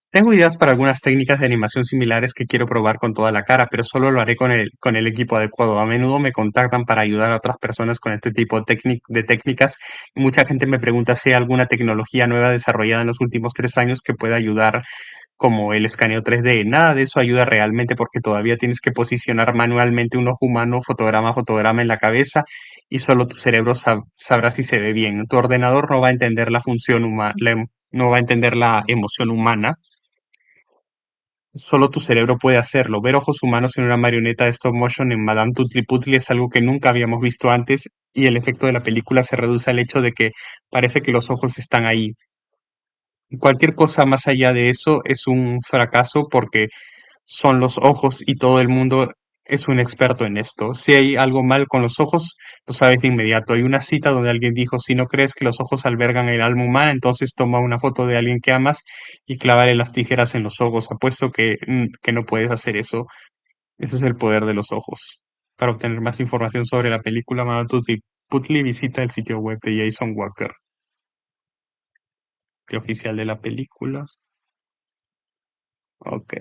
Tengo ideas para algunas técnicas de animación similares que quiero probar con toda la cara, pero solo lo haré con el equipo adecuado. A menudo me contactan para ayudar a otras personas con este tipo de técnicas y mucha gente me pregunta si hay alguna tecnología nueva desarrollada en los últimos 3 años que pueda ayudar, como el escaneo 3D. Nada de eso ayuda realmente porque todavía tienes que posicionar manualmente un ojo humano fotograma a fotograma en la cabeza y solo tu cerebro sabrá si se ve bien. Tu ordenador no va a entender la función humana, no va a entender la emoción humana Solo tu cerebro puede hacerlo. Ver ojos humanos en una marioneta de stop motion en Madame Tutliputli es algo que nunca habíamos visto antes y el efecto de la película se reduce al hecho de que parece que los ojos están ahí. Cualquier cosa más allá de eso es un fracaso porque son los ojos y todo el mundo es un experto en esto. Si hay algo mal con los ojos, lo sabes de inmediato. Hay una cita donde alguien dijo, si no crees que los ojos albergan el alma humana, entonces toma una foto de alguien que amas y clávale las tijeras en los ojos. Apuesto que no puedes hacer eso. Ese es el poder de los ojos. Para obtener más información sobre la película Madame Putli, visita el sitio web de Jason Walker, que oficial de la película. Ok.